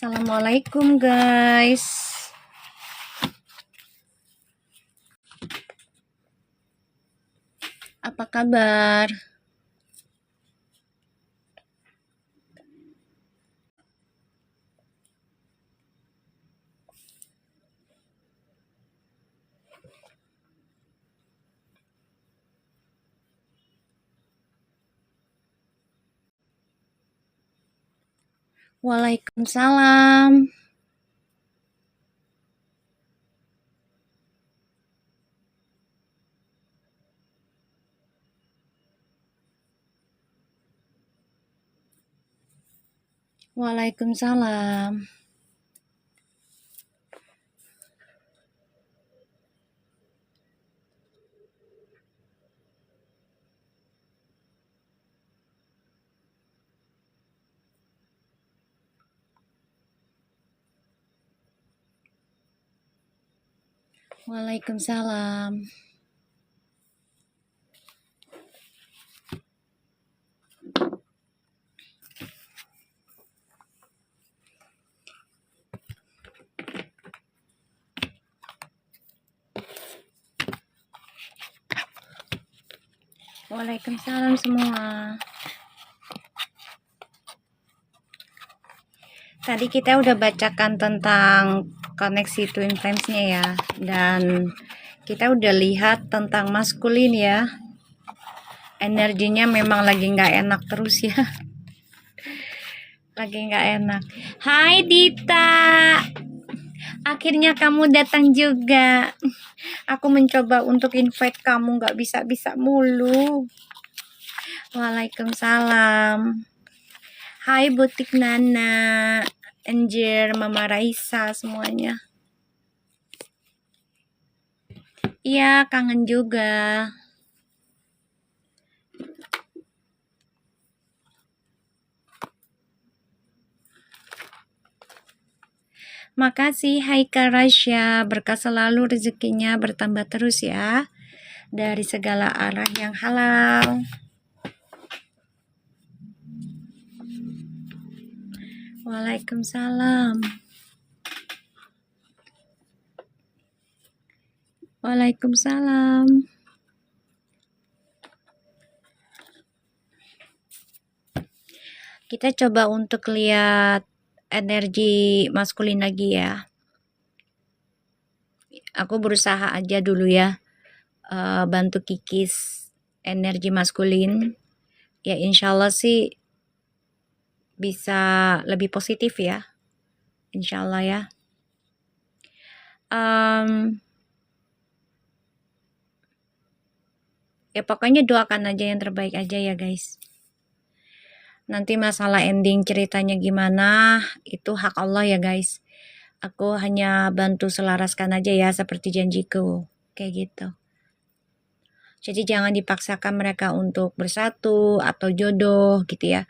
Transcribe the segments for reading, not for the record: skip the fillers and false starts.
Assalamualaikum guys. Apa kabar? Waalaikumsalam. Waalaikumsalam. Waalaikumsalam. Waalaikumsalam semua. Tadi kita udah bacakan tentang koneksi twin flames-nya ya, dan kita udah lihat tentang maskulin ya. Energinya memang lagi nggak enak terus ya. Lagi nggak enak. Hai Dita, akhirnya kamu datang juga. Aku mencoba untuk invite kamu, nggak bisa mulu. Waalaikumsalam. Hai Butik Nana, Anjir, Mama Raisa, semuanya. Iya, kangen juga. Makasih Haika Rasya, berkah selalu, rezekinya bertambah terus ya, dari segala arah yang halal. Waalaikumsalam. Waalaikumsalam. Kita coba untuk lihat energi maskulin lagi ya. Aku berusaha aja dulu ya, bantu kikis energi maskulin. Ya insya Allah sih bisa lebih positif ya, insya Allah ya. Ya pokoknya doakan aja yang terbaik aja ya guys. Nanti masalah ending ceritanya gimana, itu hak Allah ya guys. Aku hanya bantu selaraskan aja ya, seperti janjiku, kayak gitu. Jadi jangan dipaksakan mereka untuk bersatu atau jodoh gitu ya.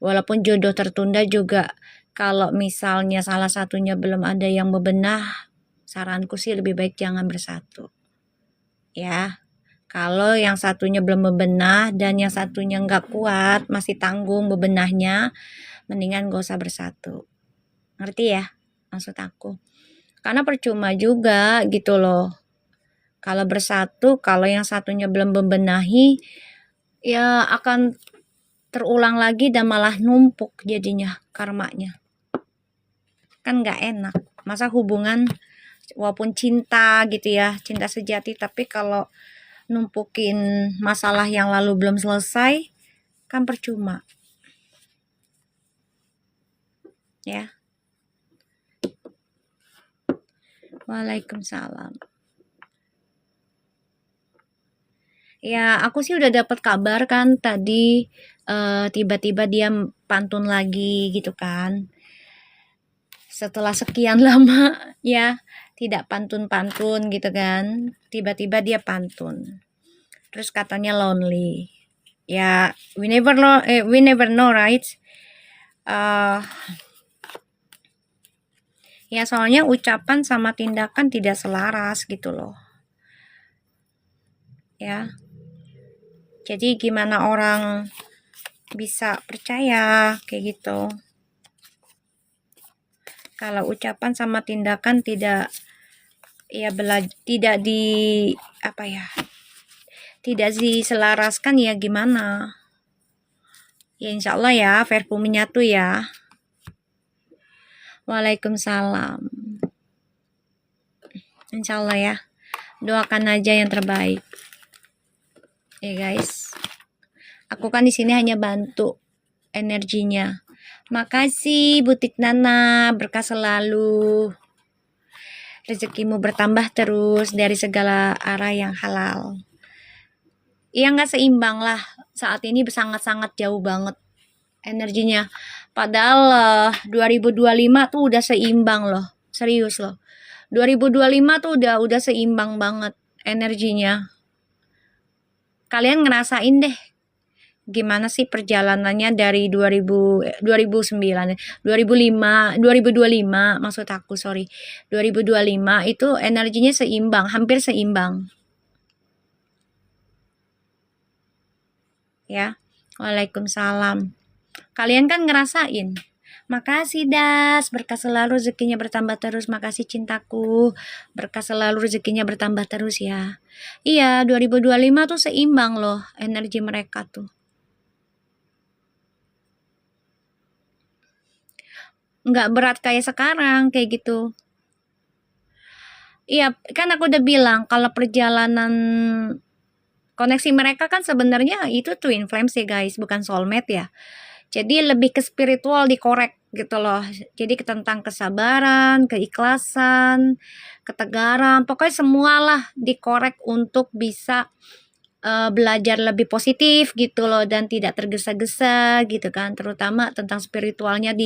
Walaupun jodoh tertunda juga, kalau misalnya salah satunya belum ada yang bebenah, saranku sih lebih baik jangan bersatu. Ya, kalau yang satunya belum bebenah dan yang satunya nggak kuat, masih tanggung bebenahnya, mendingan gak usah bersatu. Ngerti ya maksud aku? Karena percuma juga gitu loh. Kalau bersatu, kalau yang satunya belum membenahi, ya akan terulang lagi dan malah numpuk jadinya karmanya. Kan nggak enak. Masa hubungan walaupun cinta gitu ya, cinta sejati, tapi kalau numpukin masalah yang lalu belum selesai, kan percuma. Ya. Waalaikumsalam. Ya, aku sih udah dapat kabar kan tadi, tiba-tiba dia pantun lagi gitu kan. Setelah sekian lama ya tidak pantun-pantun gitu kan, tiba-tiba dia pantun. Terus katanya lonely. Ya, we never know, right? Ya soalnya ucapan sama tindakan tidak selaras gitu loh. Ya. Jadi gimana orang bisa percaya kayak gitu? Kalau ucapan sama tindakan tidak tidak di apa ya? Tidak diselaraskan ya gimana? Ya insya Allah ya, Verpu menyatu ya. Waalaikumsalam. Insya Allah ya. Doakan aja yang terbaik. Ya guys. Aku kan di sini hanya bantu energinya. Makasih Butik Nana, berkah selalu. Rezekimu bertambah terus dari segala arah yang halal. Iya nggak seimbang lah. Saat ini sangat-sangat jauh banget energinya. Padahal 2025 tuh udah seimbang loh. Serius loh. 2025 tuh udah seimbang banget energinya. Kalian ngerasain deh gimana sih perjalanannya dari 2009 2025 maksud aku, sorry, 2025 itu energinya seimbang, hampir seimbang ya. Waalaikumsalam. Kalian kan ngerasain. Makasih Das, berkah selalu rezekinya bertambah terus. Makasih cintaku, berkah selalu rezekinya bertambah terus ya. Iya, 2025 tuh seimbang loh energi mereka tuh. Nggak berat kayak sekarang, kayak gitu. Iya, kan aku udah bilang kalau perjalanan koneksi mereka kan sebenarnya itu twin flame sih guys, bukan soulmate ya. Jadi lebih ke spiritual dikorek gitu loh. Jadi tentang kesabaran, keikhlasan, ketegaran, pokoknya semualah dikorek untuk bisa belajar lebih positif gitu loh dan tidak tergesa-gesa gitu kan, terutama tentang spiritualnya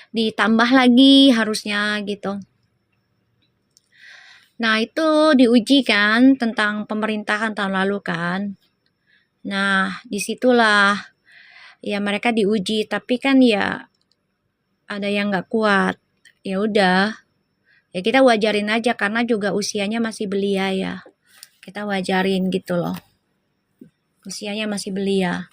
ditambah lagi harusnya gitu. Nah itu diuji kan tentang pemerintahan tahun lalu kan. Nah disitulah ya mereka diuji, tapi kan ya ada yang nggak kuat. Ya udah, ya kita wajarin aja karena juga usianya masih belia ya. Kita wajarin gitu loh. Usianya masih belia.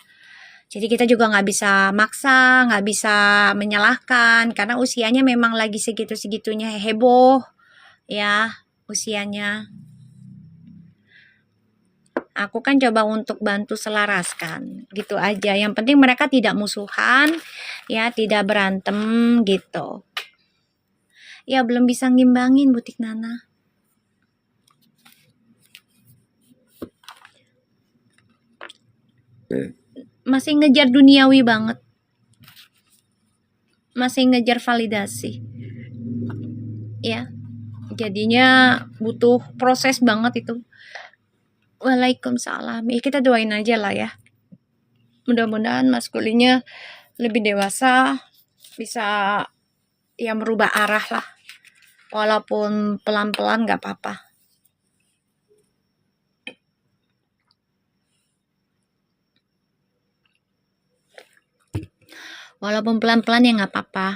Jadi kita juga nggak bisa maksa, nggak bisa menyalahkan karena usianya memang lagi segitu-segitunya heboh ya usianya. Aku kan coba untuk bantu selaraskan gitu aja. Yang penting mereka tidak musuhan, ya tidak berantem gitu. Ya belum bisa ngimbangin Butik Nana. Masih ngejar duniawi banget. Masih ngejar validasi. Ya. Jadinya butuh proses banget itu. Waalaikumsalam. Ya kita doain aja lah ya. Mudah-mudahan Mas Kulinya lebih dewasa, bisa ya merubah arah lah. Walaupun pelan-pelan gak apa-apa. Walaupun pelan-pelan ya gak apa-apa.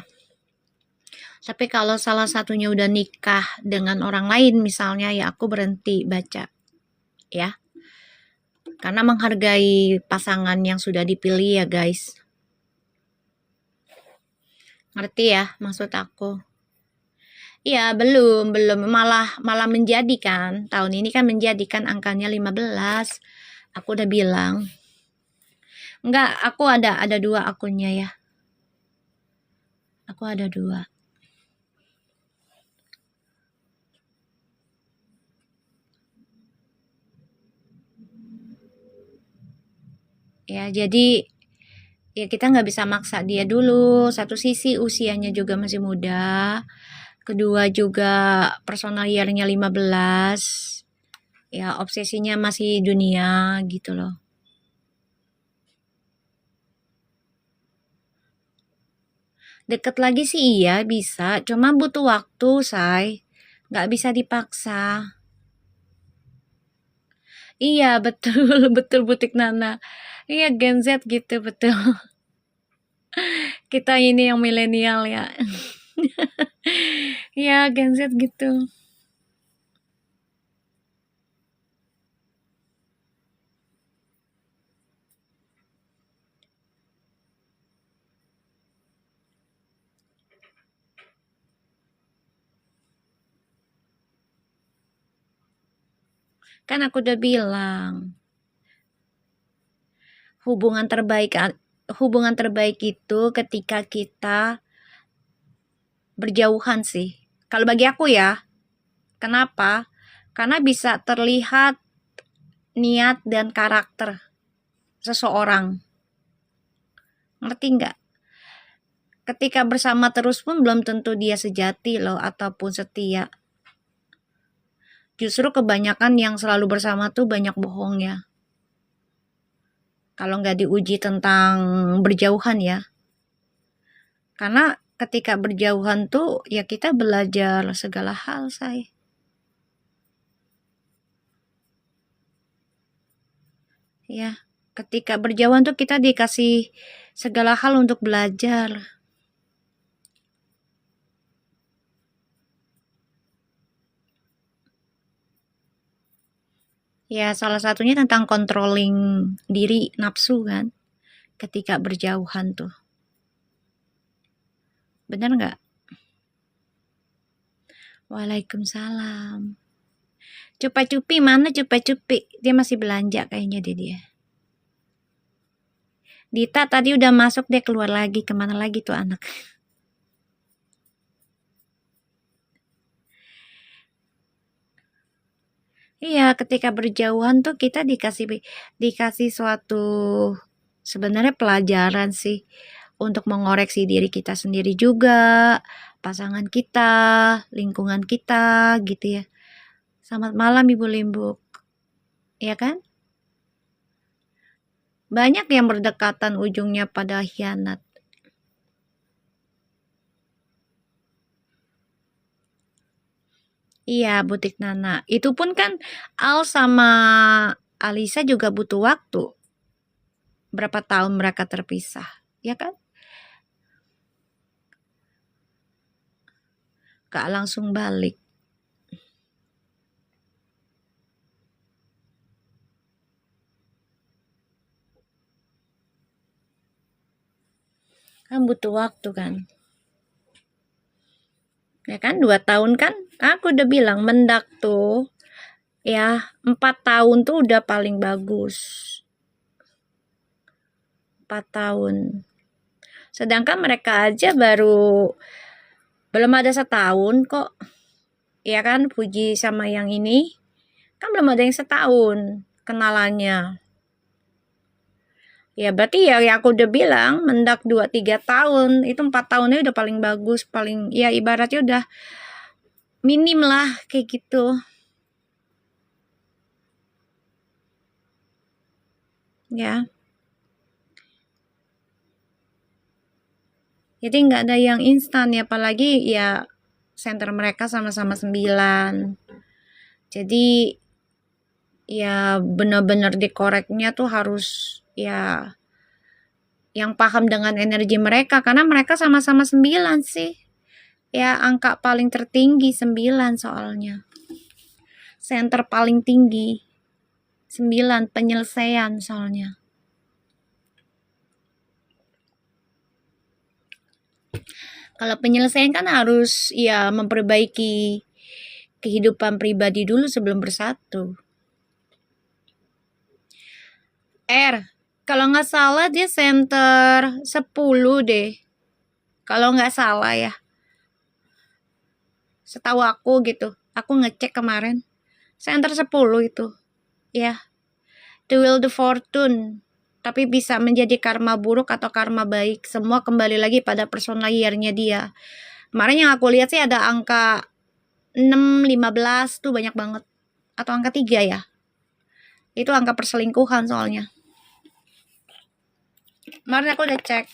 Tapi kalau salah satunya udah nikah dengan orang lain misalnya, ya aku berhenti baca. Ya. Karena menghargai pasangan yang sudah dipilih ya guys. Ngerti ya maksud aku? Iya, belum malah menjadikan. Tahun ini kan menjadikan angkanya 15. Aku udah bilang. Enggak, aku ada 2 akunnya ya. Aku ada 2. Ya, jadi ya kita nggak bisa maksa dia dulu. Satu sisi usianya juga masih muda. Kedua juga personal year-nya 15. Ya, obsesinya masih dunia gitu loh. Deket lagi sih iya bisa, cuma butuh waktu, say. Nggak bisa dipaksa. Iya, betul, betul Butik Nana. Iya, Gen Z gitu, betul. Kita ini yang milenial ya. Iya, Gen Z gitu. Kan aku udah bilang, hubungan terbaik itu ketika kita berjauhan sih. Kalau bagi aku ya, kenapa? Karena bisa terlihat niat dan karakter seseorang. Ngerti nggak? Ketika bersama terus pun belum tentu dia sejati loh ataupun setia. Justru kebanyakan yang selalu bersama tuh banyak bohongnya. Kalau nggak diuji tentang berjauhan ya. Karena ketika berjauhan tuh ya kita belajar segala hal, say. Ya, ketika berjauhan tuh kita dikasih segala hal untuk belajar. Ya, salah satunya tentang controlling diri nafsu kan. Ketika berjauhan tuh. Bener nggak? Waalaikumsalam. Cupa-cupi mana cupa-cupi? Dia masih belanja kayaknya dia. Dita tadi udah masuk deh, keluar lagi. Kemana lagi tuh anak? Iya, ketika berjauhan tuh kita dikasih suatu sebenarnya pelajaran sih untuk mengoreksi diri kita sendiri juga, pasangan kita, lingkungan kita gitu ya. Selamat malam Ibu Limbuk. Ya kan? Banyak yang berdekatan ujungnya pada khianat. Iya, butik Nana. Itu pun kan Al sama Alisa juga butuh waktu. Berapa tahun mereka terpisah, ya kan? Gak langsung balik. Kan butuh waktu kan. Ya kan 2 tahun kan? Aku udah bilang mendak tuh. Ya 4 tahun tuh udah paling bagus. 4 tahun. Sedangkan mereka aja baru belum ada setahun kok. Ya kan Puji sama yang ini. Kan belum ada yang setahun kenalannya. Ya berarti ya yang aku udah bilang mendak 2-3 tahun. Itu 4 tahunnya udah paling bagus. Paling ya ibaratnya udah minim lah kayak gitu. Ya. Jadi nggak ada yang instan ya, apalagi ya center mereka sama-sama 9. Jadi ya benar-benar dikoreknya tuh harus ya yang paham dengan energi mereka karena mereka sama-sama 9 sih. Ya angka paling tertinggi 9 soalnya. Center paling tinggi 9 penyelesaian soalnya. Kalau penyelesaian kan harus ya memperbaiki kehidupan pribadi dulu sebelum bersatu. Kalau nggak salah dia center 10 deh. Kalau nggak salah ya. Setahu aku gitu. Aku ngecek kemarin. Center 10 itu. Ya. The Will the Fortune. Tapi bisa menjadi karma buruk atau karma baik. Semua kembali lagi pada person layernya dia. Kemarin yang aku lihat sih ada angka 6, 15 tuh banyak banget. Atau angka 3 ya. Itu angka perselingkuhan soalnya. Kemarin aku udah cek.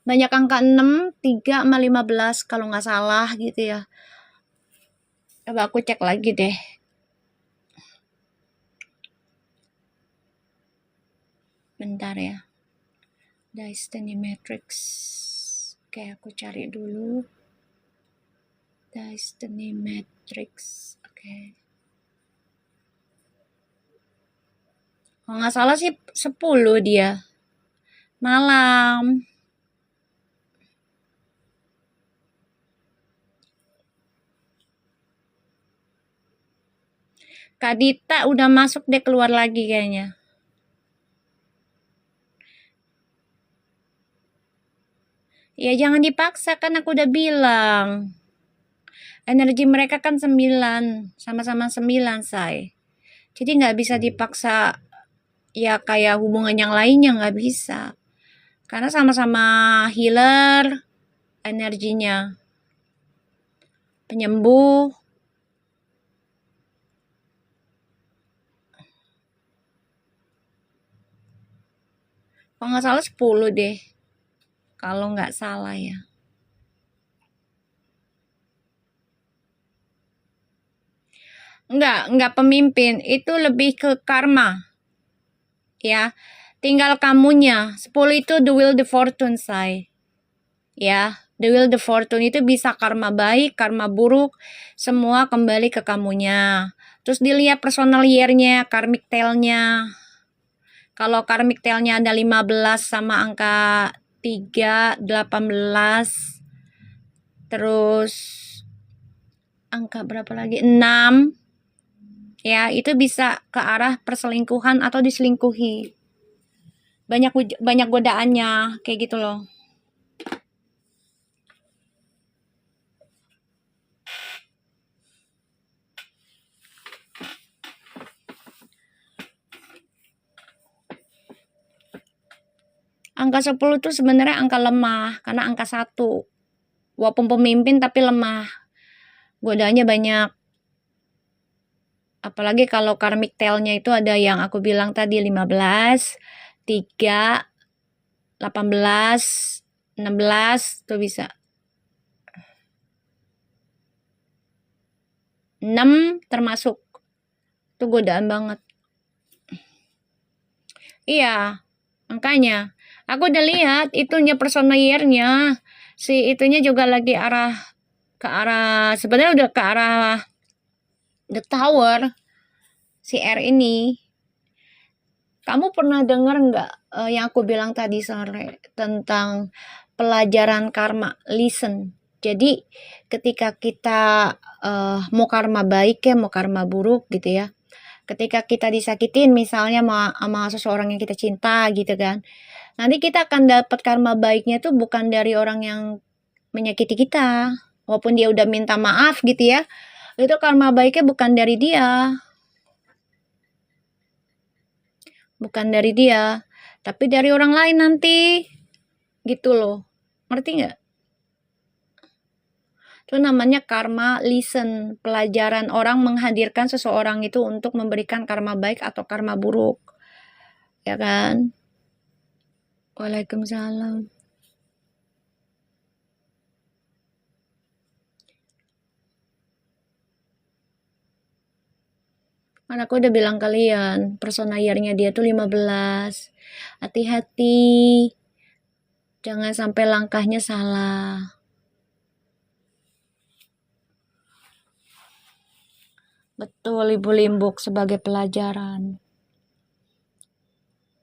Banyak angka 6, 3 sama 15 kalau nggak salah gitu ya. Coba aku cek lagi deh. Bentar ya. Destiny Matrix. Oke, aku cari dulu. Destiny Matrix. Oke. Kalau nggak salah sih 10 dia. Malam. Kak Dita udah masuk deh, keluar lagi kayaknya. Ya jangan dipaksa, kan aku udah bilang. Energi mereka kan 9, sama-sama 9, say. Jadi nggak bisa dipaksa ya kayak hubungan yang lainnya, nggak bisa. Karena sama-sama healer energinya. Penyembuh. Kalau nggak salah 10 deh. Kalau nggak salah ya. Enggak pemimpin. Itu lebih ke karma. Ya. Tinggal kamunya. 10 itu the will, the fortune, say. Ya. The will, the fortune itu bisa karma baik, karma buruk. Semua kembali ke kamunya. Terus dilihat personal year-nya, karmic tail-nya. Kalau karmic tail-nya ada 15 sama angka 3, 18. Terus angka berapa lagi? 6. Ya, itu bisa ke arah perselingkuhan atau diselingkuhi. Banyak godaannya, kayak gitu loh. Angka 10 tuh sebenarnya angka lemah, karena angka 1. Walaupun pemimpin tapi lemah. Godaannya banyak. Apalagi kalau karmic tail-nya itu ada yang aku bilang tadi 15, 3, 18, 16 tuh bisa. 6 termasuk. Itu godaan banget. Iya, makanya. Aku udah lihat itunya personal year-nya. Si itunya juga lagi ke arah sebenarnya udah ke arah the tower. Si R ini. Kamu pernah dengar nggak yang aku bilang tadi sore tentang pelajaran karma? Listen. Jadi ketika kita mau karma baik ya, mau karma buruk gitu ya. Ketika kita disakitin misalnya sama seseorang yang kita cinta gitu kan. Nanti kita akan dapat karma baiknya tuh bukan dari orang yang menyakiti kita. Walaupun dia udah minta maaf gitu ya. Itu karma baiknya bukan dari dia. Bukan dari dia. Tapi dari orang lain nanti. Gitu loh. Ngerti nggak? Itu namanya karma listen. Pelajaran orang menghadirkan seseorang itu untuk memberikan karma baik atau karma buruk. Ya kan? Waalaikumsalam. Kan aku udah bilang kalian, persona year-nya dia tuh 15. Hati-hati. Jangan sampai langkahnya salah. Betul, Ibu Limbuk sebagai pelajaran.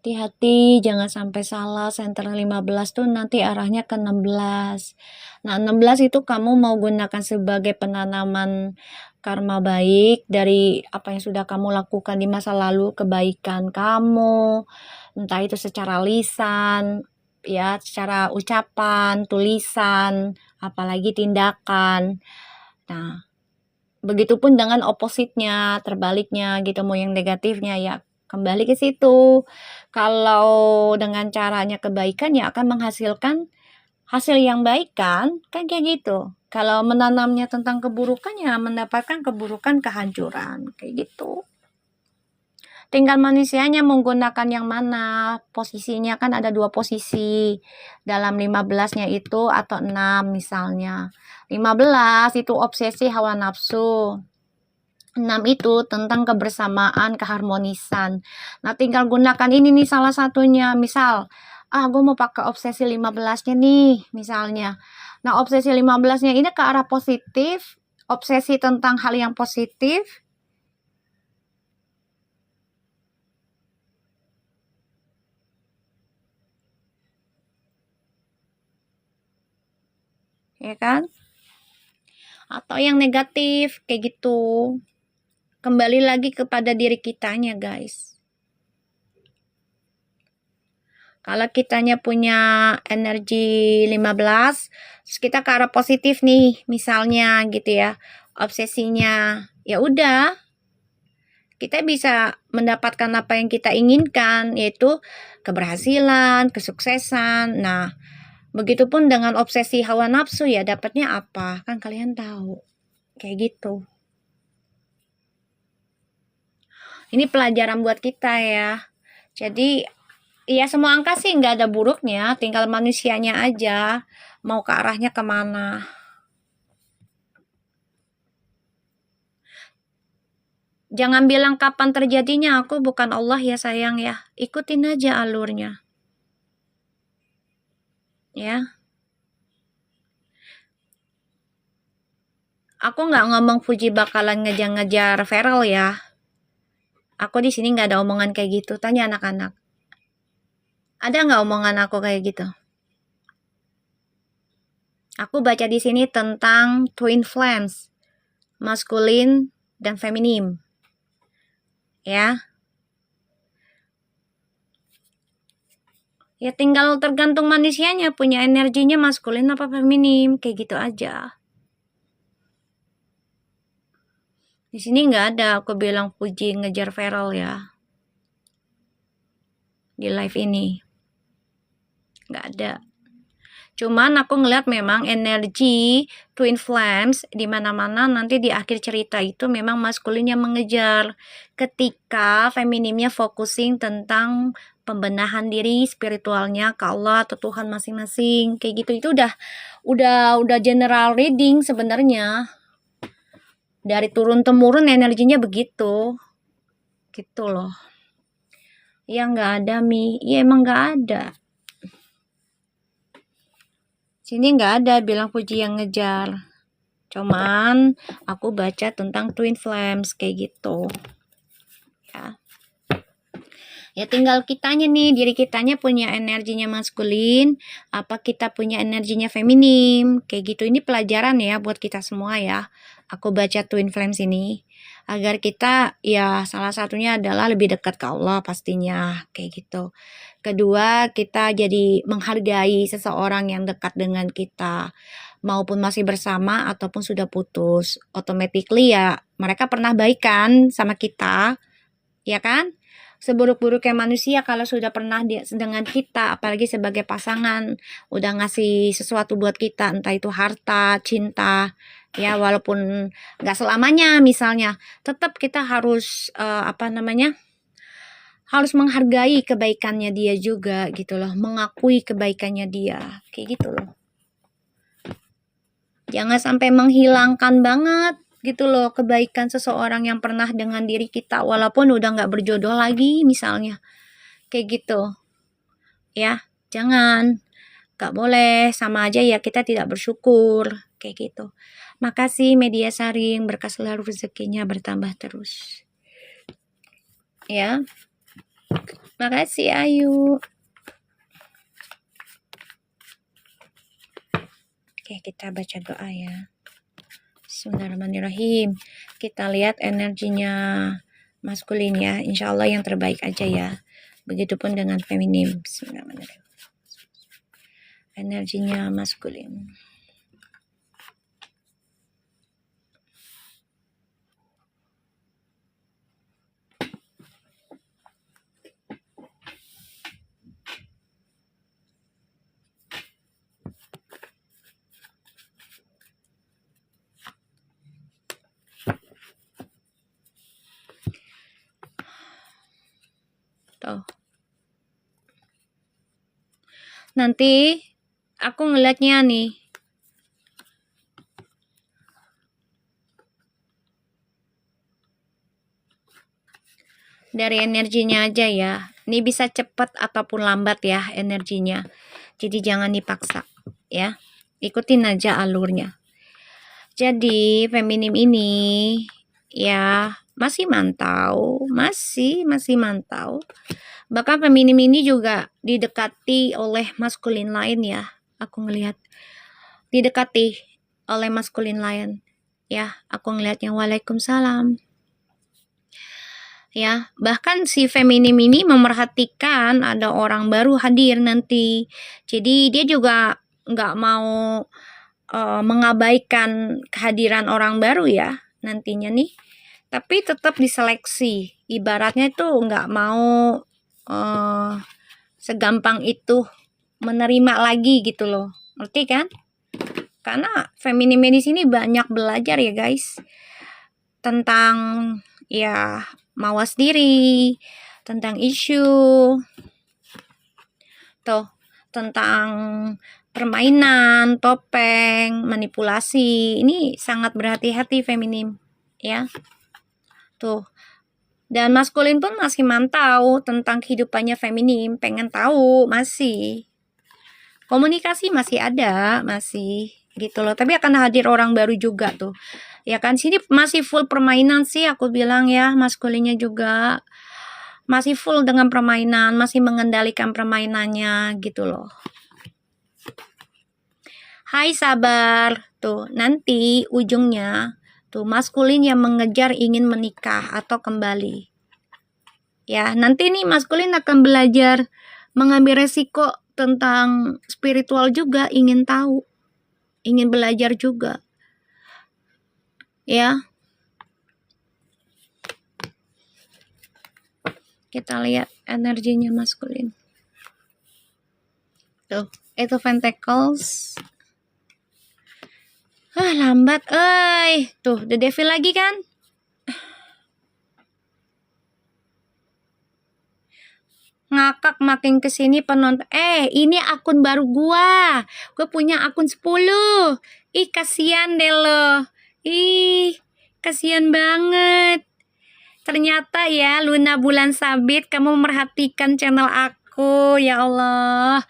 Hati-hati, jangan sampai salah. Senter 15 tuh nanti arahnya ke 16. Nah, 16 itu kamu mau gunakan sebagai penanaman karma baik dari apa yang sudah kamu lakukan di masa lalu, kebaikan kamu, entah itu secara lisan, ya, secara ucapan, tulisan, apalagi tindakan. Nah, begitupun dengan opositnya, terbaliknya gitu, mau yang negatifnya ya kembali ke situ. Kalau dengan caranya kebaikan ya akan menghasilkan hasil yang baik kan kayak gitu. Kalau menanamnya tentang keburukan ya mendapatkan keburukan, kehancuran, kayak gitu. Tinggal manusianya menggunakan yang mana. Posisinya kan ada 2 posisi. Dalam 15-nya itu atau 6 misalnya. 15 itu obsesi hawa nafsu. 6 itu tentang kebersamaan, keharmonisan. Nah, tinggal gunakan ini nih salah satunya. Misal, gue mau pakai obsesi 15-nya nih, misalnya. Nah, obsesi 15-nya ini ke arah positif, obsesi tentang hal yang positif. Ya kan? Atau yang negatif, kayak gitu. Kembali lagi kepada diri kitanya, guys. Kalau kitanya punya energi 15, terus kita ke arah positif nih, misalnya gitu ya. Obsesinya, ya udah, kita bisa mendapatkan apa yang kita inginkan, yaitu keberhasilan, kesuksesan. Nah, begitupun dengan obsesi hawa nafsu, ya dapatnya apa? Kan kalian tahu. Kayak gitu. Ini pelajaran buat kita ya. Jadi ya semua angka sih nggak ada buruknya, tinggal manusianya aja mau ke arahnya kemana. Jangan bilang kapan terjadinya, aku bukan Allah ya sayang ya. Ikutin aja alurnya. Ya. Aku nggak ngomong Fuji bakalan ngejar-ngejar Feral ya. Aku di sini nggak ada omongan kayak gitu. Tanya anak-anak. Ada nggak omongan aku kayak gitu? Aku baca di sini tentang twin flames, maskulin dan feminim. Ya. Ya tinggal tergantung manusianya punya energinya maskulin apa feminim, kayak gitu aja. Di sini nggak ada aku bilang Puji ngejar Feral ya. Di live ini. Nggak ada. Cuman aku ngeliat memang energi twin flames di mana-mana nanti di akhir cerita itu memang maskulin yang mengejar. Ketika feminimnya focusing tentang pembenahan diri spiritualnya ke Allah atau Tuhan masing-masing. Kayak gitu itu udah general reading sebenarnya. Dari turun temurun energinya begitu. Gitu loh. Ya nggak ada Mi. Ya emang nggak ada. Sini nggak ada bilang Puji yang ngejar. Cuman aku baca tentang twin flames kayak gitu. Ya. Ya tinggal kitanya nih, diri kitanya punya energinya maskulin, apa kita punya energinya feminim, kayak gitu. Ini pelajaran ya buat kita semua ya. Aku baca twin flames ini agar kita ya salah satunya adalah lebih dekat ke Allah pastinya, kayak gitu. Kedua, kita jadi menghargai seseorang yang dekat dengan kita, maupun masih bersama ataupun sudah putus. Automatically ya mereka pernah baikan sama kita, ya kan? Seburuk-buruknya manusia kalau sudah pernah dengan kita, apalagi sebagai pasangan, udah ngasih sesuatu buat kita, entah itu harta, cinta, ya walaupun nggak selamanya misalnya, tetap kita harus harus menghargai kebaikannya dia juga gitu loh, mengakui kebaikannya dia, kayak gitu loh. Jangan sampai menghilangkan banget gitu loh kebaikan seseorang yang pernah dengan diri kita walaupun udah nggak berjodoh lagi misalnya, kayak gitu ya. Jangan, nggak boleh, sama aja ya kita tidak bersyukur, kayak gitu. Makasih media sharing, berkah selalu rezekinya bertambah terus ya. Makasih Ayu. Oke, kita baca doa ya. Bismillahirrahmanirrahim. Kita lihat energinya maskulin ya. Insya Allah yang terbaik aja ya. Begitupun dengan feminim. Bismillahirrahmanirrahim. Energinya maskulin. Tuh. Nanti aku ngeliatnya nih. Dari energinya aja ya. Ini bisa cepat ataupun lambat ya energinya. Jadi jangan dipaksa ya. Ikutin aja alurnya. Jadi feminim ini ya masih mantau, masih mantau. Bahkan feminim ini juga didekati oleh maskulin lain ya. Aku ngelihat didekati oleh maskulin lain ya. Aku ngelihatnya. Waalaikumsalam. ya. Bahkan si feminim ini memerhatikan ada orang baru hadir nanti, jadi dia juga nggak mau mengabaikan kehadiran orang baru ya nantinya nih, tapi tetap diseleksi. Ibaratnya itu nggak mau segampang itu menerima lagi gitu loh, ngerti kan? Karena feminim di sini banyak belajar ya guys, tentang ya mawas diri, tentang isu tuh, tentang permainan, topeng, manipulasi. Ini sangat berhati-hati feminim ya. Tuh. Dan maskulin pun masih mantau tentang kehidupannya feminim, pengen tahu masih. Komunikasi masih ada, masih gitu loh. Tapi akan hadir orang baru juga tuh. Ya kan, sini masih full permainan sih aku bilang ya, maskulinnya juga masih full dengan permainan, masih mengendalikan permainannya gitu loh. Hai sabar, tuh nanti ujungnya tuh maskulin yang mengejar ingin menikah atau kembali. Ya, nanti nih maskulin akan belajar mengambil resiko tentang spiritual juga, ingin tahu, ingin belajar juga. Ya. Kita lihat energinya maskulin. Tuh, itu Pentacles. Lambat, tuh, The Devil lagi kan? Ngakak makin kesini penonton. Ini akun baru gua punya akun 10. Ih, kasihan deh lo. Ih, kasihan banget. Ternyata ya, Luna Bulan Sabit, kamu merhatikan channel aku. Ya Allah.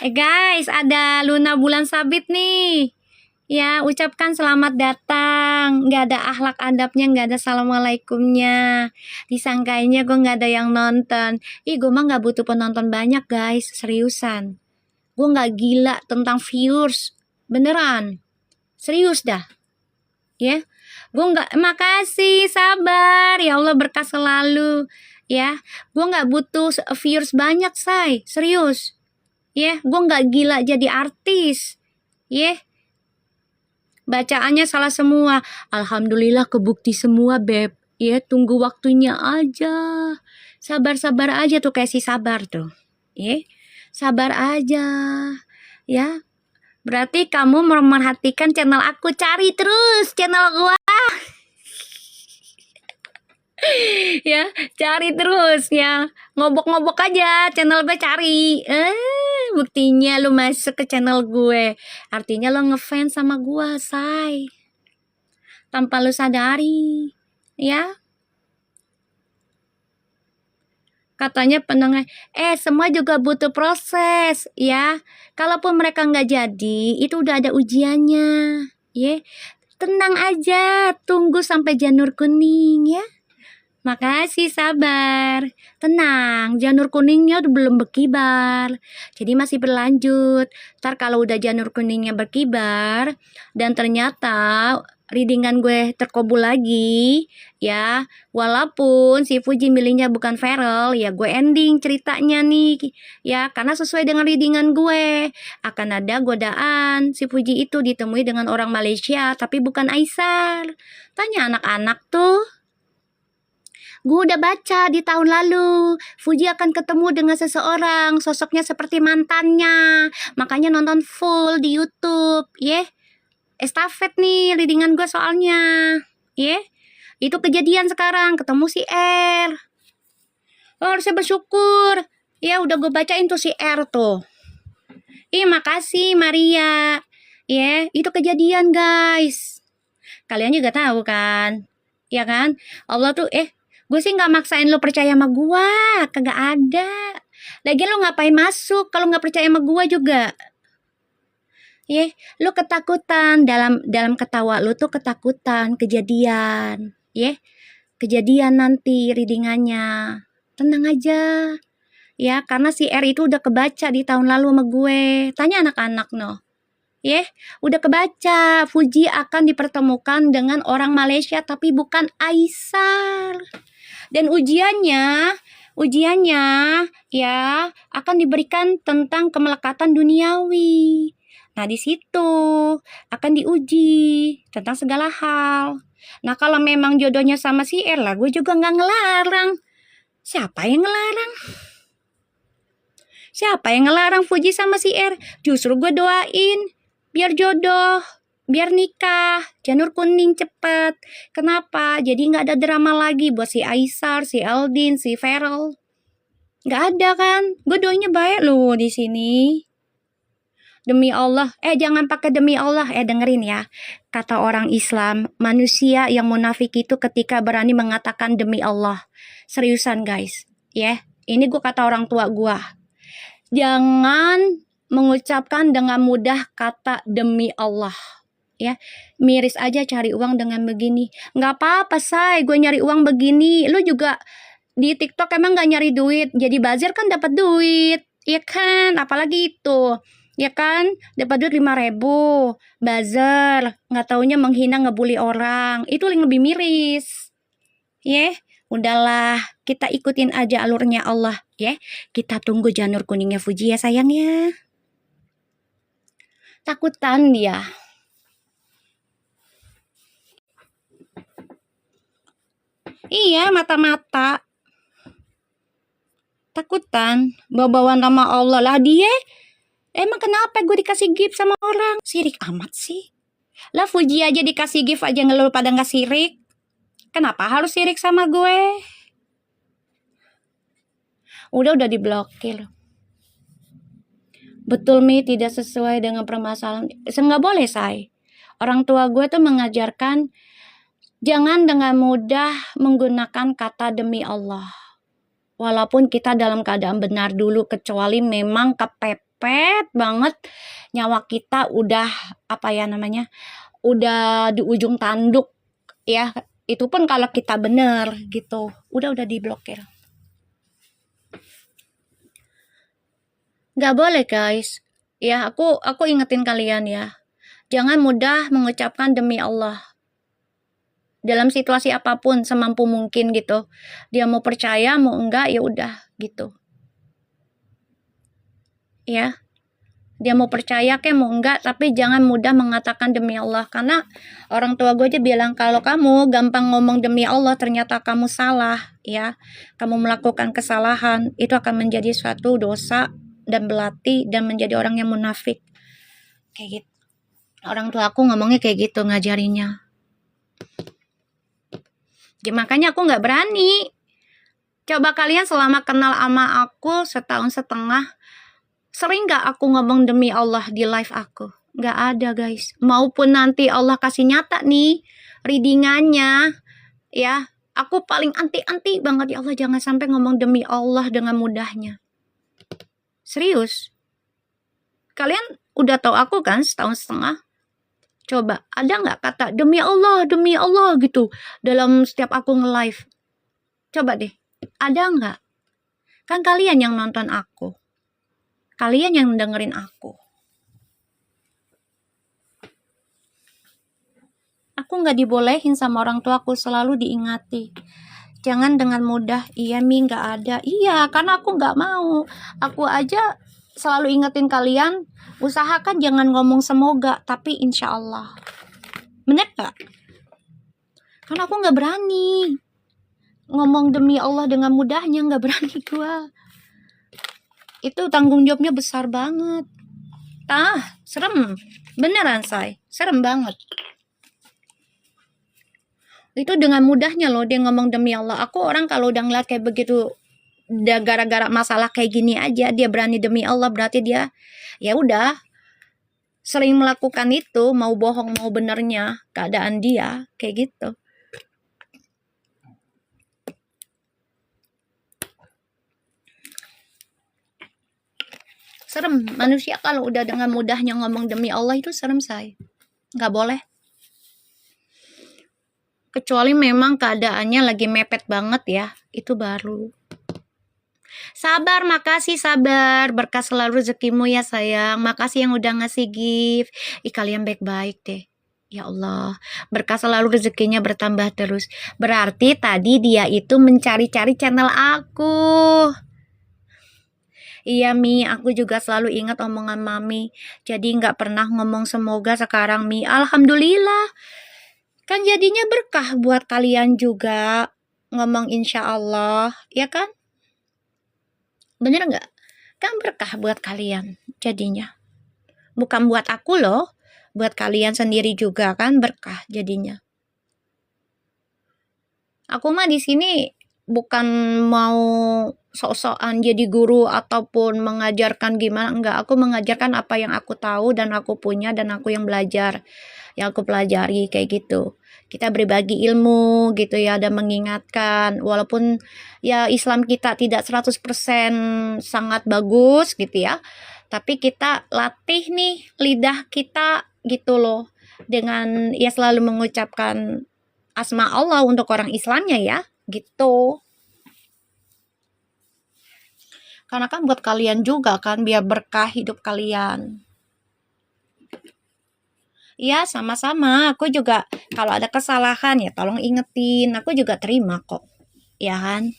Guys, ada Luna Bulan Sabit nih. Ya, ucapkan selamat datang. Nggak ada akhlak adabnya, nggak ada assalamualaikumnya. Disangkainya gue nggak ada yang nonton. Gue mah nggak butuh penonton banyak guys, seriusan. Gue nggak gila tentang viewers, beneran. Serius dah. Ya, gue nggak, makasih, sabar. Ya Allah berkah selalu. Ya, gue nggak butuh viewers banyak, say. Serius. Ya, gue nggak gila jadi artis. Ya. Bacaannya salah semua. Alhamdulillah kebukti semua, Beb. Ya, tunggu waktunya aja. Sabar-sabar aja tuh, kayak si sabar tuh. Ya, sabar aja. Ya, berarti kamu memerhatikan channel aku. Cari terus channel gua. Ya, cari terus ya. Ngobok-ngobok aja channel gue, cari. Buktinya lu masuk ke channel gue. Artinya lu ngefans sama gue, say. Tanpa lu sadari. Ya. Katanya pendengar, semua juga butuh proses, ya. Kalaupun mereka nggak jadi, itu udah ada ujiannya. Ya. Tenang aja, tunggu sampai janur kuning, ya. Makasih, sabar. Tenang, janur kuningnya udah belum berkibar. Jadi masih berlanjut. Ntar kalau udah janur kuningnya berkibar, dan ternyata readingan gue terkabul lagi, ya, walaupun si Fuji milihnya bukan Feral, ya gue ending ceritanya nih, ya, karena sesuai dengan readingan gue. Akan ada godaan si Fuji itu ditemui dengan orang Malaysia, tapi bukan Aisar. Tanya anak-anak tuh. Gue udah baca di tahun lalu, Fuji akan ketemu dengan seseorang, sosoknya seperti mantannya. Makanya nonton full di YouTube, ya. Estafet nih, readingan gue soalnya, ya. Itu kejadian sekarang, ketemu si R. Harusnya bersyukur. Ya, udah gue bacain tuh si R tuh. Makasih Maria. Ya, itu kejadian guys. Kalian juga tahu kan? Ya kan? Allah tuh, gue sih nggak maksain lo percaya sama gue, kagak ada. Lagian lo ngapain masuk kalau nggak percaya sama gue juga? Lo ketakutan, dalam ketawa lo tuh ketakutan, kejadian, kejadian nanti readingannya. Tenang aja, ya, karena si R itu udah kebaca di tahun lalu sama gue. Tanya anak-anak no. Udah kebaca, Fuji akan dipertemukan dengan orang Malaysia tapi bukan Aisar. Dan ujiannya ya akan diberikan tentang kemelekatan duniawi. Nah, di situ akan diuji tentang segala hal. Nah, kalau memang jodohnya sama si R lah, gue juga nggak ngelarang. Siapa yang ngelarang? Siapa yang ngelarang Fuji sama si R? Justru gue doain biar jodoh, biar nikah, janur kuning cepet. Kenapa? Jadi nggak ada drama lagi buat si Aisar, si Aldin, si Feral. Nggak ada kan? Gue doanya baik loh di sini. Demi Allah, jangan pakai demi Allah, dengerin ya. Kata orang Islam, manusia yang munafik itu ketika berani mengatakan demi Allah. Seriusan guys, ya. Ini gue kata orang tua gue. Jangan mengucapkan dengan mudah kata demi Allah. Ya, miris aja cari uang dengan begini. Nggak apa-apa, say, gue nyari uang begini. Lu juga di TikTok emang nggak nyari duit. Jadi buzzer kan dapat duit. Ya kan, apalagi itu. Ya kan, dapat duit 5.000. Buzzer, nggak taunya menghina ngebully orang. Itu yang lebih miris. Ya, udahlah, kita ikutin aja alurnya Allah. Ya, kita tunggu janur kuningnya Fuji ya sayang ya. Takutan dia. Iya, mata-mata. Takutan, bawa-bawa nama Allah lah dia. Emang kenapa gue dikasih gift sama orang? Sirik amat sih. Lah Fuji aja dikasih gift aja ngeluh pada nggak sirik. Kenapa harus sirik sama gue? Udah diblokir. Betul Mi, tidak sesuai dengan permasalahan. Nggak boleh, say. Orang tua gue tuh mengajarkan jangan dengan mudah menggunakan kata demi Allah. Walaupun kita dalam keadaan benar dulu, kecuali memang kepepet banget nyawa kita udah udah di ujung tanduk ya. Itu pun kalau kita bener gitu. Udah diblokir. Nggak boleh guys. Ya, aku ingetin kalian ya. Jangan mudah mengucapkan demi Allah. Dalam situasi apapun semampu mungkin gitu. Dia mau percaya, mau enggak ya udah gitu. Ya. Dia mau percaya kayak mau enggak, tapi jangan mudah mengatakan demi Allah. Karena orang tua gue aja bilang kalau kamu gampang ngomong demi Allah ternyata kamu salah ya. Kamu melakukan kesalahan, itu akan menjadi suatu dosa dan belati dan menjadi orang yang munafik. Kayak gitu. Orang tua aku ngomongnya kayak gitu ngajarinya. Ya, makanya aku nggak berani. Coba kalian selama kenal sama aku 1,5 tahun, sering gak aku ngomong demi Allah di live aku? Gak ada guys. Maupun nanti Allah kasih nyata nih readingannya ya, aku paling anti banget. Ya Allah, jangan sampai ngomong demi Allah dengan mudahnya. Serius. Kalian udah tahu aku kan 1,5 tahun. Coba ada gak kata demi Allah gitu dalam setiap aku nge-live? Coba deh, ada gak? Kan kalian yang nonton aku, kalian yang dengerin aku. Aku nggak dibolehin sama orang tua aku, selalu diingati. Jangan dengan mudah, iya Mi nggak ada. Iya, karena aku nggak mau. Aku aja selalu ingetin kalian, usahakan jangan ngomong semoga, tapi insya Allah. Bener gak? Karena aku nggak berani. Ngomong demi Allah dengan mudahnya, nggak berani gua. Itu tanggung jawabnya besar banget. Serem. Beneran, say. Serem banget. Itu dengan mudahnya loh dia ngomong demi Allah. Aku orang kalau udah ngeliat kayak begitu, udah gara-gara masalah kayak gini aja dia berani demi Allah, berarti dia ya udah sering melakukan itu, mau bohong mau benernya keadaan dia kayak gitu. Serem. Manusia kalau udah dengan mudahnya ngomong demi Allah itu serem, say. Nggak boleh. Kecuali memang keadaannya lagi mepet banget ya, itu baru. Sabar, makasih sabar. Berkah selalu rezekimu ya sayang. Makasih yang udah ngasih gift. Kalian baik-baik deh. Ya Allah, berkah selalu, rezekinya bertambah terus. Berarti tadi dia itu mencari-cari channel aku. Iya Mi, aku juga selalu ingat omongan Mami. Jadi nggak pernah ngomong semoga, sekarang Mi. Alhamdulillah. Kan jadinya berkah buat kalian juga. Ngomong insya Allah, ya kan? Bener nggak? Kan berkah buat kalian jadinya. Bukan buat aku loh. Buat kalian sendiri juga kan berkah jadinya. Aku mah di sini bukan mau sok-sokan jadi guru ataupun mengajarkan gimana, enggak. Aku mengajarkan apa yang aku tahu dan aku punya dan aku yang belajar, yang aku pelajari kayak gitu. Kita berbagi ilmu gitu ya, dan mengingatkan walaupun ya Islam kita tidak 100% sangat bagus gitu ya. Tapi kita latih nih lidah kita gitu loh, dengan ya selalu mengucapkan asma Allah untuk orang Islamnya ya, gitu. Karena kan buat kalian juga kan, biar berkah hidup kalian. Ya, sama-sama. Aku juga kalau ada kesalahan ya tolong ingetin. Aku juga terima kok. Ya kan?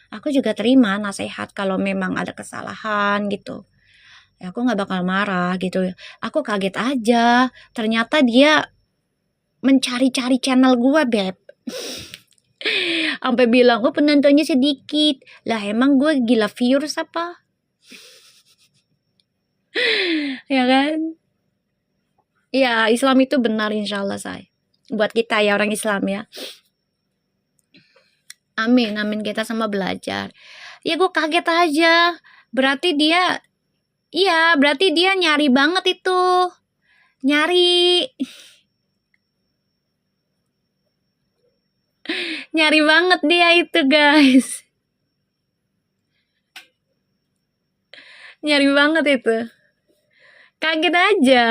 Aku juga terima nasihat kalau memang ada kesalahan gitu. Ya aku nggak bakal marah gitu. Aku kaget aja. Ternyata dia mencari-cari channel gua, Beb. Sampai bilang, oh penontonnya sedikit. Lah emang gue gila viewers apa? Ya kan? Ya, Islam itu benar insya Allah, say. Buat kita ya orang Islam ya. Amin, amin, kita sama belajar. Ya gue kaget aja. Berarti dia, iya berarti dia nyari banget itu. Nyari. Nyari banget dia itu, guys. Nyari banget itu. Kaget aja,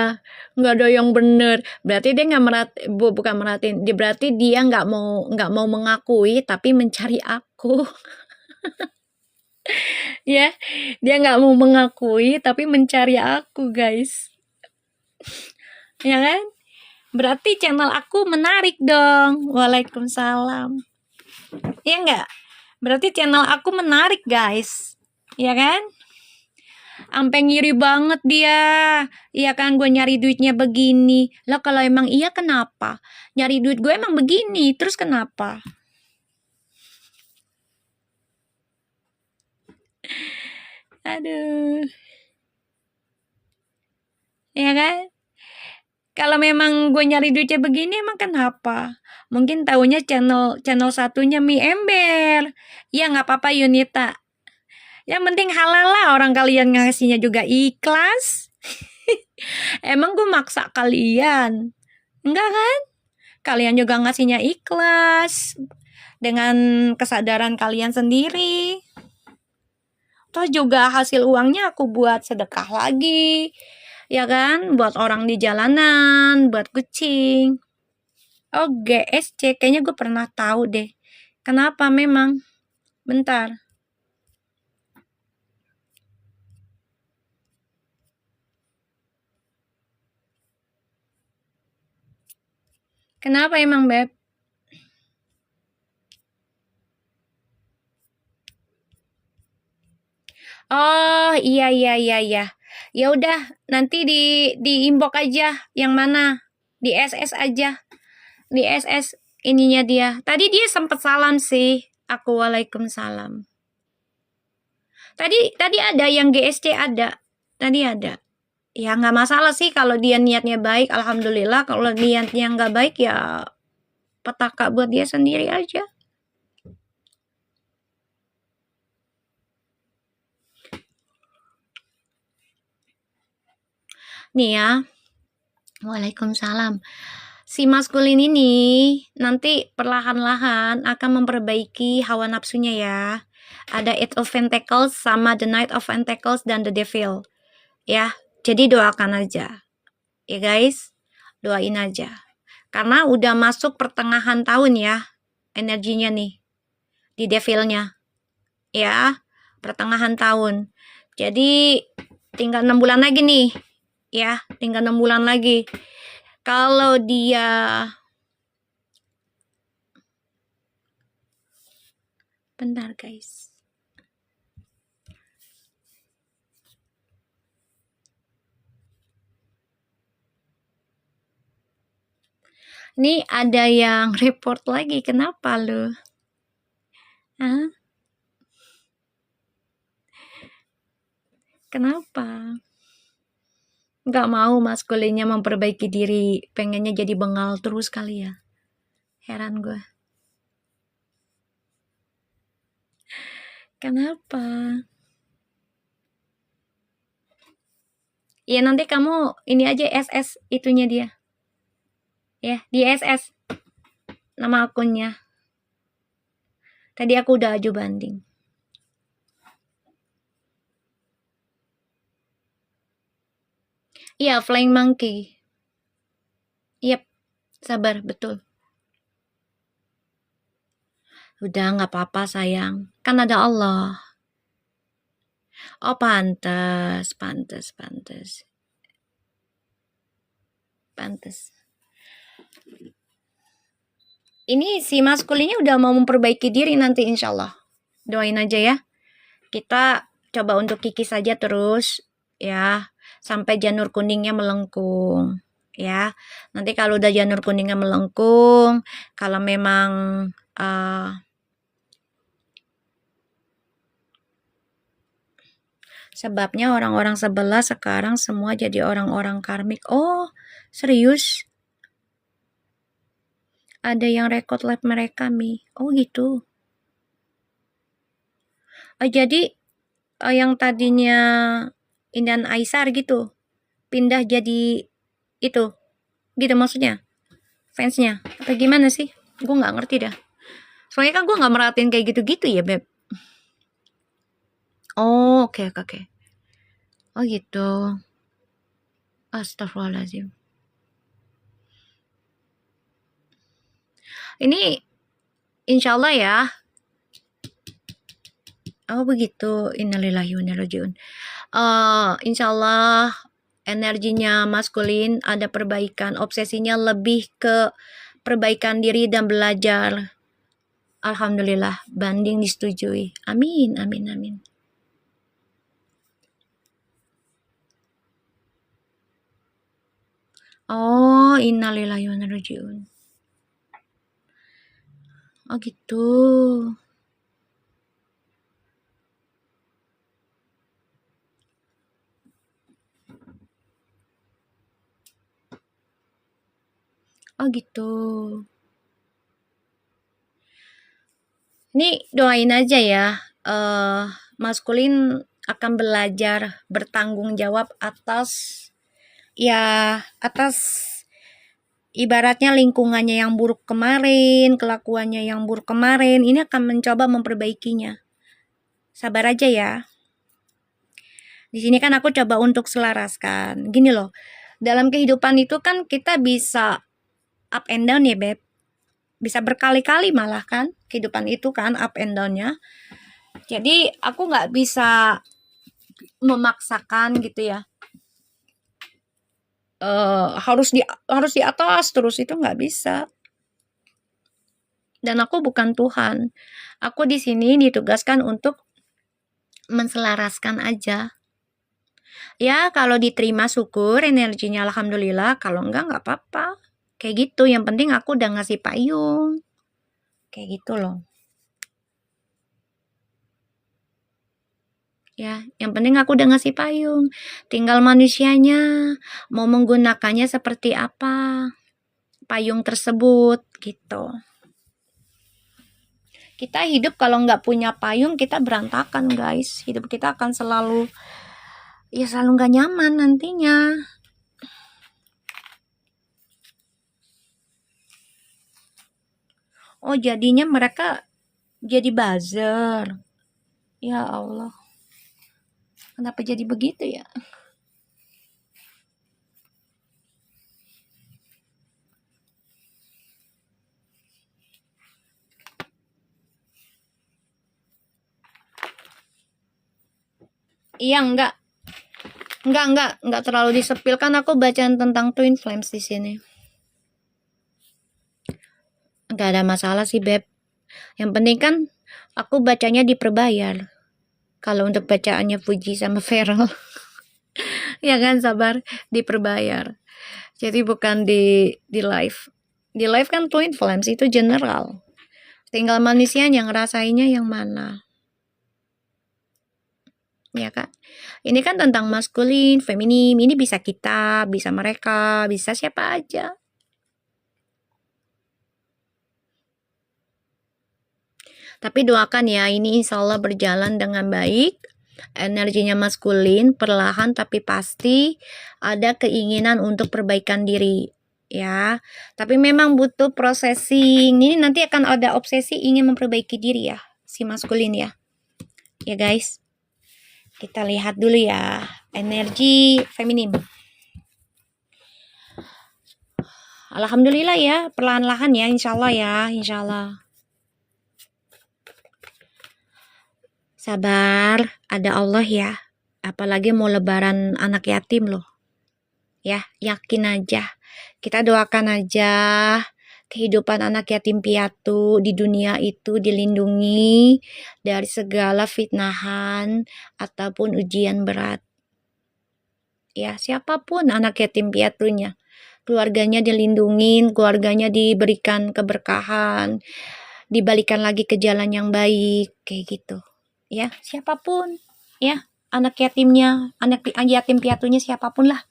nggak ada yang bener. Berarti dia nggak bukan merhatiin. Berarti dia nggak mau mengakui, tapi mencari aku. Ya, dia nggak mau mengakui, tapi mencari aku, guys. Ya kan? Berarti channel aku menarik dong. Waalaikumsalam. Ya nggak? Berarti channel aku menarik, guys. Ya kan? Sampai ngiri banget dia. Iya kan, gue nyari duitnya begini. Lah kalau emang iya kenapa? Nyari duit gue emang begini, terus kenapa? Aduh. Ya kan? Kalau memang gue nyari duitnya begini emang kenapa? Mungkin taunya channel satunya mie ember. Ya nggak apa-apa Yunita. Yang penting halal lah, orang kalian ngasihnya juga ikhlas. Emang gue maksa kalian? Enggak kan? Kalian juga ngasihnya ikhlas. Dengan kesadaran kalian sendiri. Toh juga hasil uangnya aku buat sedekah lagi. Ya kan? Buat orang di jalanan, buat kucing. Oh, GSC. Kayaknya gue pernah tahu deh. Kenapa memang? Bentar. Kenapa emang, Beb? Oh, iya iya iya iya. Ya udah, nanti di inbox aja yang mana? Di SS aja. Di SS ininya dia. Tadi dia sempat salam sih. Aku waalaikumsalam. Tadi ada yang GSC ada. Tadi ada. Ya nggak masalah sih kalau dia niatnya baik. Alhamdulillah. Kalau niatnya nggak baik ya petaka buat dia sendiri aja. Nih ya. Waalaikumsalam. Si maskulin ini nanti perlahan-lahan akan memperbaiki hawa nafsunya ya. Ada Eight of Pentacles sama The Knight of Pentacles dan The Devil. Ya, jadi doakan aja. Ya guys, doain aja. Karena udah masuk pertengahan tahun ya, energinya nih. Di Devilnya. Ya, pertengahan tahun. Jadi tinggal 6 bulan lagi nih. Ya, tinggal 6 bulan lagi. Kalau dia bentar guys. Nih ada yang report lagi. Kenapa lu? Hah? Kenapa? Nggak mau maskulinnya memperbaiki diri. Pengennya jadi bengal terus kali ya. Heran gue. Kenapa? Ya nanti kamu ini aja SS itunya dia. Ya, di SS. Nama akunnya. Tadi aku udah aju banding. Iya, Flying Monkey. Yep, sabar, betul. Udah nggak apa-apa sayang. Kan ada Allah. Oh, pantes. Ini si maskulinnya udah mau memperbaiki diri nanti insya Allah. Doain aja ya. Kita coba untuk kikis saja terus ya. Sampai janur kuningnya melengkung. Ya. Nanti kalau udah janur kuningnya melengkung. Kalau memang... sebabnya orang-orang sebelah sekarang semua jadi orang-orang karmik. Oh, serius? Ada yang record live mereka, Mi. Oh, gitu. Jadi yang tadinya Indan Aisar gitu, pindah jadi itu. Gitu maksudnya? Fansnya? Atau gimana sih? Gue nggak ngerti dah. Soalnya kan gue nggak merhatiin kayak gitu-gitu ya, Beb. Oh, oke. Oh, gitu. Astagfirullahaladzim. Ini insya Allah ya. Oh begitu, innalillahi wa inna ilaihi raji'un. Insya Allah energinya maskulin ada perbaikan, obsesinya lebih ke perbaikan diri dan belajar. Alhamdulillah, banding disetujui. Amin. Oh, innalillahi wa inna ilaihi raji'un. Oh gitu. Oh gitu. Ini doain aja ya. Maskulin akan belajar bertanggung jawab atas ibaratnya lingkungannya yang buruk kemarin, kelakuannya yang buruk kemarin, ini akan mencoba memperbaikinya. Sabar aja ya. Di sini kan aku coba untuk selaraskan. Gini loh, dalam kehidupan itu kan kita bisa up and down ya, Beb. Bisa berkali-kali malah kan, kehidupan itu kan up and down-nya. Jadi aku nggak bisa memaksakan gitu ya. Harus di atas terus, itu nggak bisa. Dan aku bukan Tuhan. Aku di sini ditugaskan untuk menselaraskan aja. Ya, kalau diterima syukur, energinya alhamdulillah. Kalau enggak apa-apa. Kayak gitu. Yang penting aku udah ngasih payung. Kayak gitu loh. Ya, yang penting aku udah ngasih payung. Tinggal manusianya mau menggunakannya seperti apa payung tersebut gitu. Kita hidup kalau nggak punya payung kita berantakan guys. Hidup kita akan selalu nggak nyaman nantinya. Oh jadinya mereka jadi buzzer. Ya Allah. Kenapa jadi begitu ya? Iya enggak terlalu disepilkan. Aku bacaan tentang twin flames di sini. Nggak ada masalah sih, Beb. Yang penting kan aku bacanya diperbayar. Kalau untuk bacaannya Fuji sama Feral, ya kan sabar, diperbayar. Jadi bukan di live. Di live kan Twin Flames itu general. Tinggal manusia yang ngerasainnya yang mana. Ya kan? Ini kan tentang maskulin, feminim. Ini bisa kita, bisa mereka, bisa siapa aja. Tapi doakan ya, ini insya Allah berjalan dengan baik. Energinya maskulin, perlahan tapi pasti ada keinginan untuk perbaikan diri. Ya, tapi memang butuh processing. Ini nanti akan ada obsesi ingin memperbaiki diri ya, si maskulin ya. Ya guys, kita lihat dulu ya, energi feminim. Alhamdulillah ya, perlahan-lahan ya, insya Allah ya, insya Allah. Sabar, ada Allah ya. Apalagi mau lebaran anak yatim loh. Ya, yakin aja. Kita doakan aja kehidupan anak yatim piatu di dunia itu dilindungi dari segala fitnahan ataupun ujian berat. Ya, siapapun anak yatim piatunya. Keluarganya dilindungin, keluarganya diberikan keberkahan, dibalikan lagi ke jalan yang baik, kayak gitu. Ya, siapapun, ya, anak yatimnya, anak yatim piatunya siapapun lah.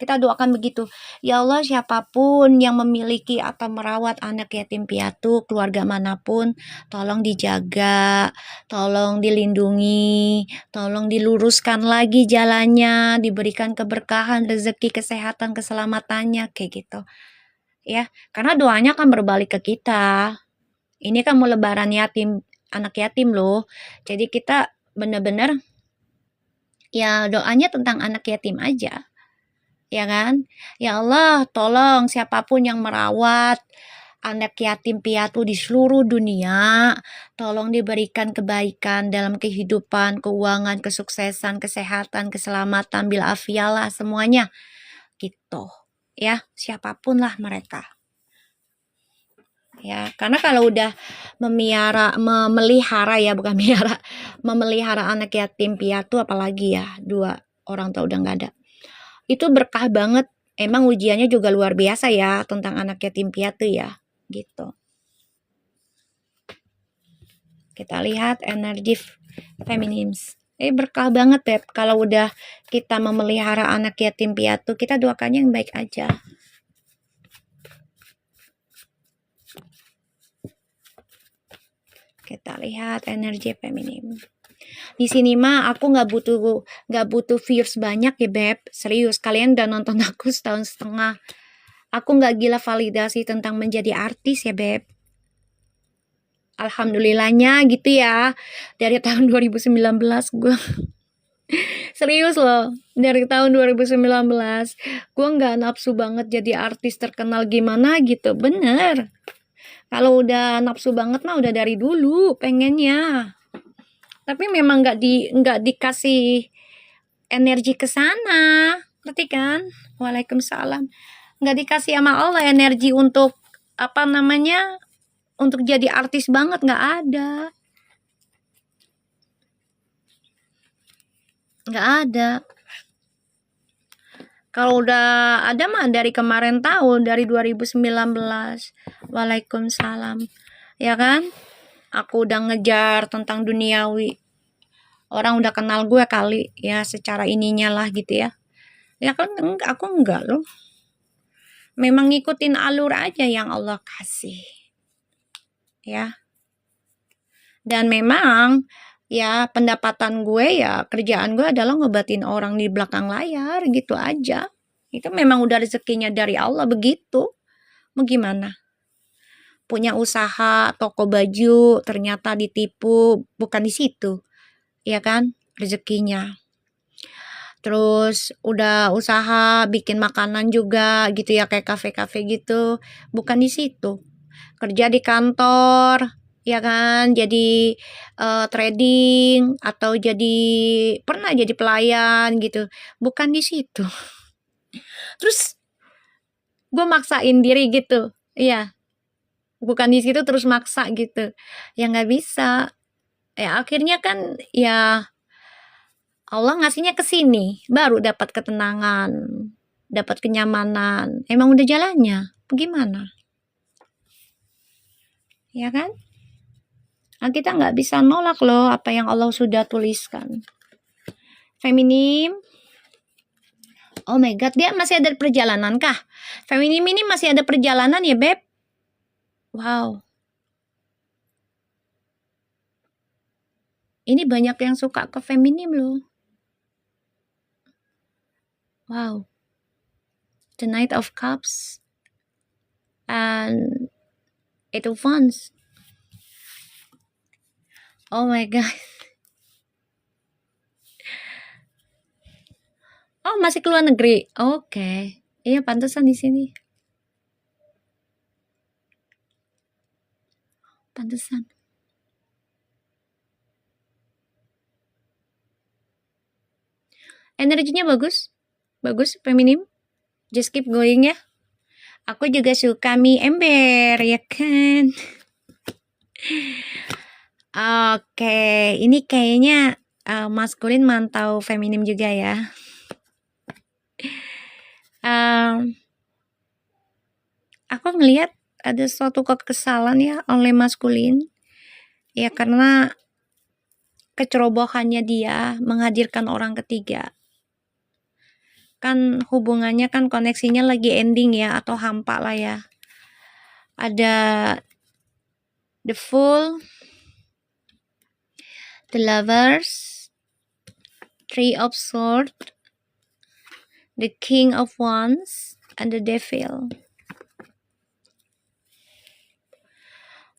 Kita doakan begitu. Ya Allah, siapapun yang memiliki atau merawat anak yatim piatu, keluarga manapun, tolong dijaga, tolong dilindungi, tolong diluruskan lagi jalannya, diberikan keberkahan, rezeki, kesehatan, keselamatannya, kayak gitu. Ya, karena doanya kan berbalik ke kita. Ini kan mau lebaran yatim, anak yatim loh. Jadi kita benar-benar ya doanya tentang anak yatim aja. Ya kan? Ya Allah, tolong siapapun yang merawat anak yatim piatu di seluruh dunia, tolong diberikan kebaikan dalam kehidupan, keuangan, kesuksesan, kesehatan, keselamatan, bil afialah semuanya. Gitu. Ya, siapapun lah mereka. Ya, karena kalau udah memelihara ya, bukan miara, memelihara anak yatim piatu apalagi ya, 2 orang tua udah nggak ada. Itu berkah banget. Emang ujiannya juga luar biasa ya tentang anak yatim piatu ya, gitu. Kita lihat energi feminis. Berkah banget Beb. Kalau udah kita memelihara anak yatim piatu, kita doakannya yang baik aja. Kita lihat energi feminim. Di sini mah aku nggak butuh views banyak ya Beb. Serius, kalian udah nonton aku setahun setengah. Aku nggak gila validasi tentang menjadi artis ya Beb. Alhamdulillahnya gitu ya. Dari tahun 2019 gue serius loh. Dari tahun 2019 gue nggak nafsu banget jadi artis terkenal gimana gitu. Bener. Kalau udah nafsu banget mah udah dari dulu pengennya. Tapi memang nggak dikasih energi ke sana. Ngerti kan? Waalaikumsalam. Nggak dikasih sama Allah energi untuk apa namanya? Untuk jadi artis banget, nggak ada. Nggak ada. Kalau udah ada mah dari kemarin tahun, dari 2019. Waalaikumsalam. Ya kan? Aku udah ngejar tentang duniawi. Orang udah kenal gue kali ya secara ininya lah gitu ya. Ya kan aku enggak loh. Memang ngikutin alur aja yang Allah kasih. Ya. Dan memang ya pendapatan gue ya kerjaan gue adalah ngobatin orang di belakang layar gitu aja. Itu memang udah rezekinya dari Allah begitu. Mau gimana? Punya usaha toko baju ternyata ditipu, bukan di situ. Ya kan? Rezekinya. Terus udah usaha bikin makanan juga gitu ya kayak kafe-kafe gitu, bukan di situ. Kerja di kantor, ya kan? Jadi trading atau pernah jadi pelayan gitu, bukan di situ. Terus gue maksain diri gitu, iya. bukan di situ terus maksa gitu. Ya nggak bisa. Ya akhirnya kan ya Allah ngasihnya ke sini, baru dapat ketenangan, dapat kenyamanan. Emang udah jalannya. Gimana? Ya kan? Nah, kita nggak bisa nolak loh apa yang Allah sudah tuliskan. Feminim. Oh my god, dia masih ada perjalanan kah? Feminim ini masih ada perjalanan ya, Beb? Wow. Ini banyak yang suka ke feminim loh. Wow. The Knight of Cups and Eight of Wands. Oh my god. Oh, masih keluar negeri. Oke. Iya, pantesan di sini. Pantesan. Energinya bagus. Bagus, feminim. Just keep going ya. Aku juga suka mie ember, ya kan? Oke, ini kayaknya maskulin mantau feminim juga ya. Aku ngelihat ada suatu kekesalan ya oleh maskulin. Ya karena kecerobohannya dia menghadirkan orang ketiga. Kan hubungannya kan koneksinya lagi ending ya atau hampa lah ya. Ada the Fool, the Lovers, Three of Swords, the King of Wands, and the Devil.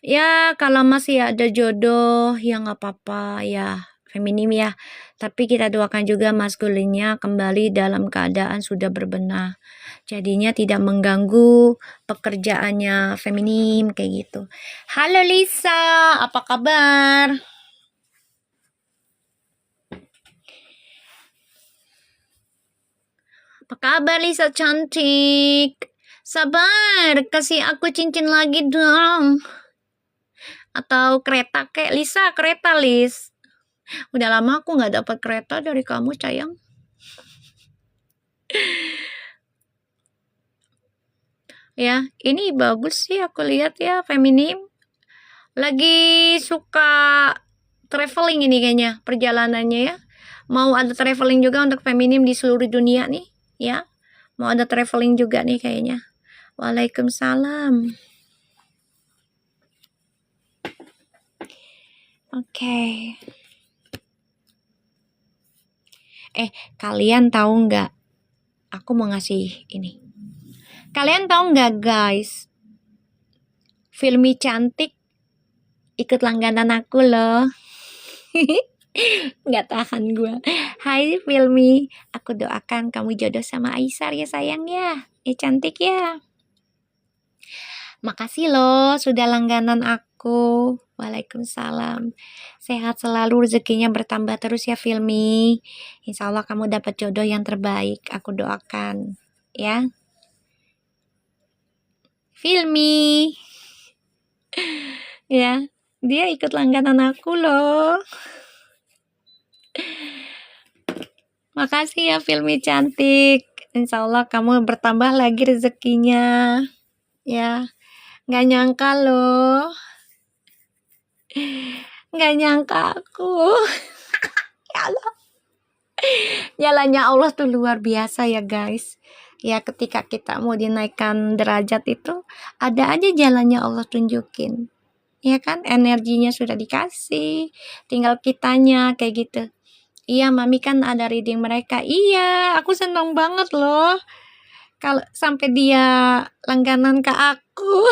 Ya kalau masih ada jodoh ya nggak apa-apa ya, feminim ya. Tapi kita doakan juga maskulinnya kembali dalam keadaan sudah berbenah. Jadinya tidak mengganggu pekerjaannya feminim kayak gitu. Halo Lisa, apa kabar? Apa kabar Lisa cantik? Sabar, kasih aku cincin lagi dong. Atau kereta kayak Lisa, kereta Lis. Udah lama aku nggak dapat kereta dari kamu, sayang. Ya, ini bagus sih aku lihat ya, feminim. Lagi suka traveling ini kayaknya, perjalanannya ya. Mau ada traveling juga untuk feminim di seluruh dunia nih, ya. Mau ada traveling juga nih kayaknya. Waalaikumsalam. Oke. Kalian tahu nggak? Aku mau ngasih ini. Kalian tahu nggak guys? Filmi cantik ikut langganan aku loh. Nggak tahan gue. Hai Filmi, aku doakan kamu jodoh sama Aisyar ya sayang ya. Cantik ya. Makasih loh sudah langganan aku. Waalaikumsalam. Sehat selalu, rezekinya bertambah terus ya Filmi. Insya Allah kamu dapat jodoh yang terbaik. Aku doakan ya. Filmi. Ya, dia ikut langganan aku loh. Makasih ya Filmi cantik. Insya Allah kamu bertambah lagi rezekinya. Ya, nggak nyangka loh. Nggak nyangka aku. Ya Allah. Jalannya Allah tuh luar biasa ya guys. Ya ketika kita mau dinaikkan derajat itu, ada aja jalannya Allah tunjukin. Ya kan, energinya sudah dikasih, tinggal kitanya kayak gitu. Iya, Mami kan ada reading mereka. Iya, aku seneng banget loh. Kalau sampai dia langganan ke aku.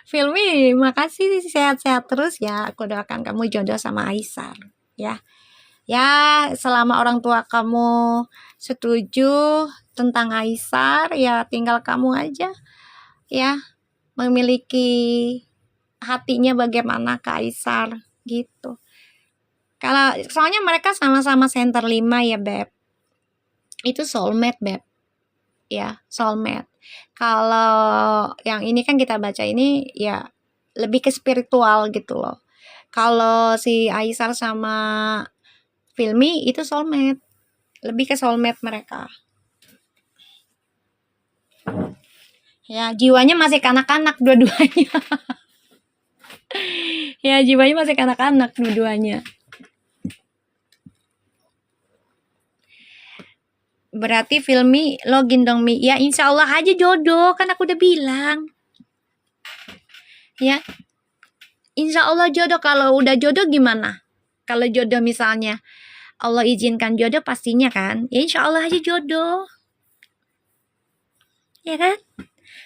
Filmi, makasih sehat-sehat terus ya. Aku doakan kamu jodoh sama Aisyar ya. Ya, selama orang tua kamu setuju tentang Aisyar, ya tinggal kamu aja ya memiliki hatinya bagaimana ke Aisyar gitu. Kalau soalnya mereka sama-sama center 5 ya, Beb. Itu soulmate, Beb. ya, soulmate. Kalau yang ini kan kita baca ini ya lebih ke spiritual gitu loh. Kalau si Aisar sama Filmi itu soulmate, lebih ke soulmate mereka. Ya, jiwanya masih kanak-kanak dua-duanya. Ya, jiwanya masih kanak-kanak dua-duanya. Berarti Filmi login dong Mi. Ya insya Allah aja jodoh, kan aku udah bilang. Ya, insya Allah jodoh. Kalau udah jodoh gimana? Kalau jodoh misalnya Allah izinkan jodoh pastinya kan. Ya insya Allah aja jodoh. Ya kan?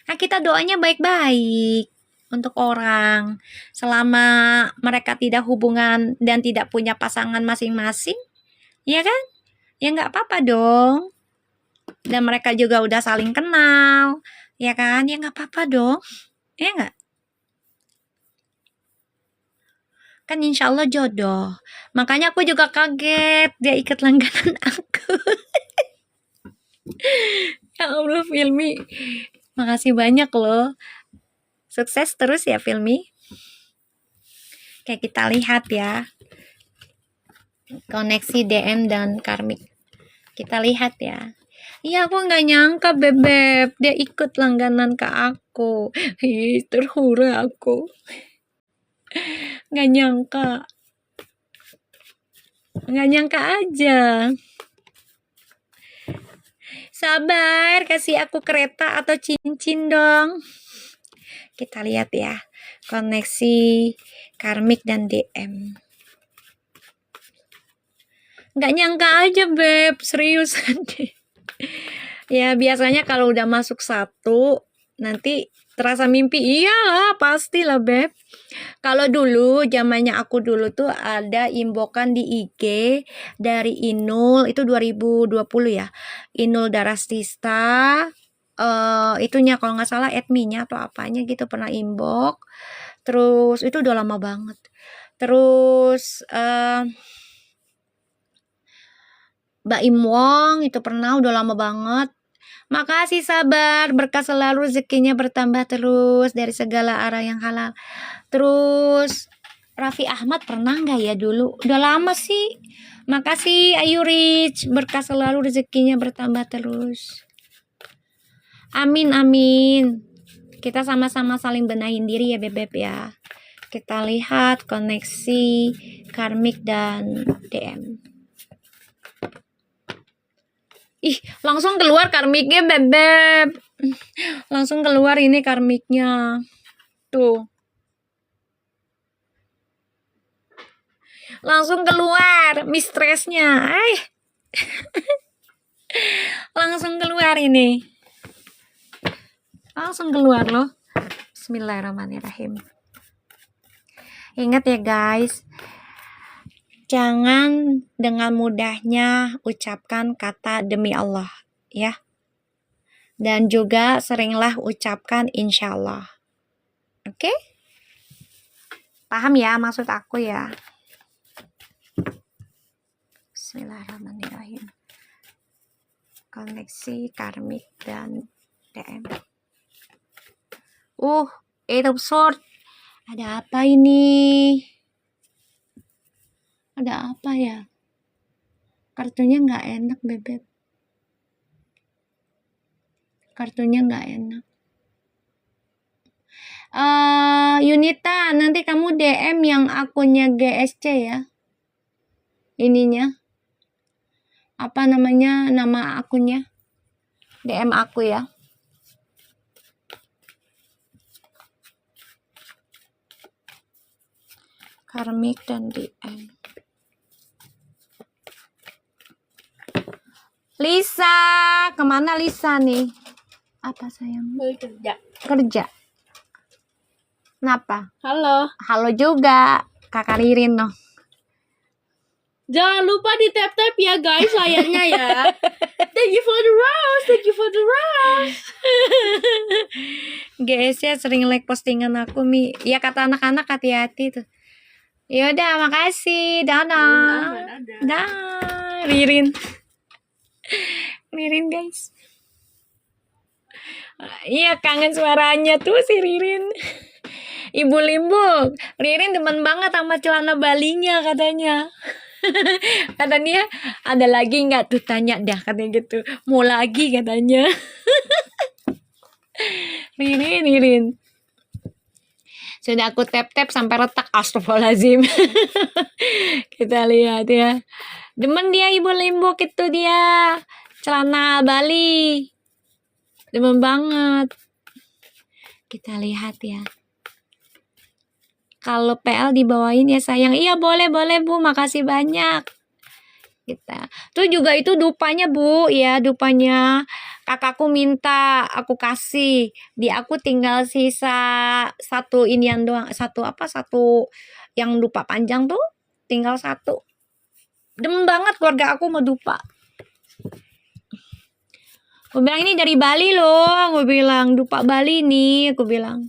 Nah kita doanya baik-baik untuk orang. Selama mereka tidak hubungan dan tidak punya pasangan masing-masing. Ya kan? Ya nggak apa-apa dong. Dan mereka juga udah saling kenal. Ya kan? Ya nggak apa-apa dong. Ya nggak? Kan insya Allah jodoh. Makanya aku juga kaget dia ikut langganan aku. Ya Allah Filmi, makasih banyak loh. Sukses terus ya Filmi. Kayak kita lihat ya, koneksi DM dan karmik. Kita lihat ya. Iya aku nggak nyangka Bebek dia ikut langganan ke aku. Ih, terhura aku. Nggak nyangka. Nggak nyangka aja. Sabar, kasih aku kereta atau cincin dong. Kita lihat ya, koneksi karmik dan DM. Nggak nyangka aja, Beb. Seriusan deh. Ya, biasanya kalau udah masuk satu, nanti terasa mimpi. Iyalah, pastilah, Beb. Kalau dulu, zamannya aku dulu tuh ada imbokan di IG dari Inul, itu 2020 ya. Inul Darastista, itunya kalau nggak salah adminnya atau apanya gitu pernah inbox. Terus itu udah lama banget. Terus Mbak Im Wong itu pernah udah lama banget. Makasih sabar, berkah selalu rezekinya bertambah terus dari segala arah yang halal. Terus Raffi Ahmad pernah nggak ya dulu? Udah lama sih. Makasih Ayu Rich, berkah selalu rezekinya bertambah terus. Amin amin. Kita sama-sama saling benahin diri ya Bebek ya. Kita lihat koneksi karmik dan DM. Ih, langsung keluar karmiknya Bebek. Langsung keluar ini karmiknya. Tuh. Langsung keluar mistresnya. Langsung keluar ini. Langsung keluar loh. Bismillahirrahmanirrahim. Ingat ya guys, jangan dengan mudahnya ucapkan kata demi Allah ya. Dan juga seringlah ucapkan insya Allah. Oke? Paham ya maksud aku ya? Bismillahirrahmanirrahim. Koneksi karmik dan DM. Eight of Swords. Ada apa ini? Ada apa ya? Kartunya nggak enak, Bebek. Kartunya nggak enak. Yunita, nanti kamu DM yang akunnya GSC ya. Ininya. Apa namanya? Nama akunnya? DM aku ya. Karmik dan DM. Lisa, kemana Lisa nih? Apa sayang? Kerja. Kerja. Kenapa? Halo. Halo juga, Kakak Ririn noh. Jangan lupa di tap-tap ya guys layarnya ya. Thank you for the rose. Thank you for the rose. GS ya sering like postingan aku Mi. Ya kata anak-anak hati-hati tuh. Yaudah makasih. Dadah. Dah. Ririn. Ririn guys. Iya, kangen suaranya tuh si Ririn. Ibu Limbuk, Ririn demen banget sama celana Balinya katanya. Kata dia, ada lagi nggak tuh, tanya dah katanya gitu. Mau lagi katanya. Ririn. Sudah aku tap-tap sampai retak, astagfirullahaladzim. Kita lihat ya. Demen dia Ibu Limbuk itu dia. Celana Bali. Demen banget. Kita lihat ya. Kalau PL dibawain ya sayang. Iya boleh Bu, makasih banyak. Kita. Tuh juga itu dupanya Bu, ya dupanya. Kakakku minta aku kasih. Di aku tinggal sisa satu inian doang. Satu yang dupa panjang tuh. Tinggal satu. Demen banget keluarga aku mau dupa. Aku bilang ini dari Bali loh. Aku bilang dupa Bali nih. Aku bilang.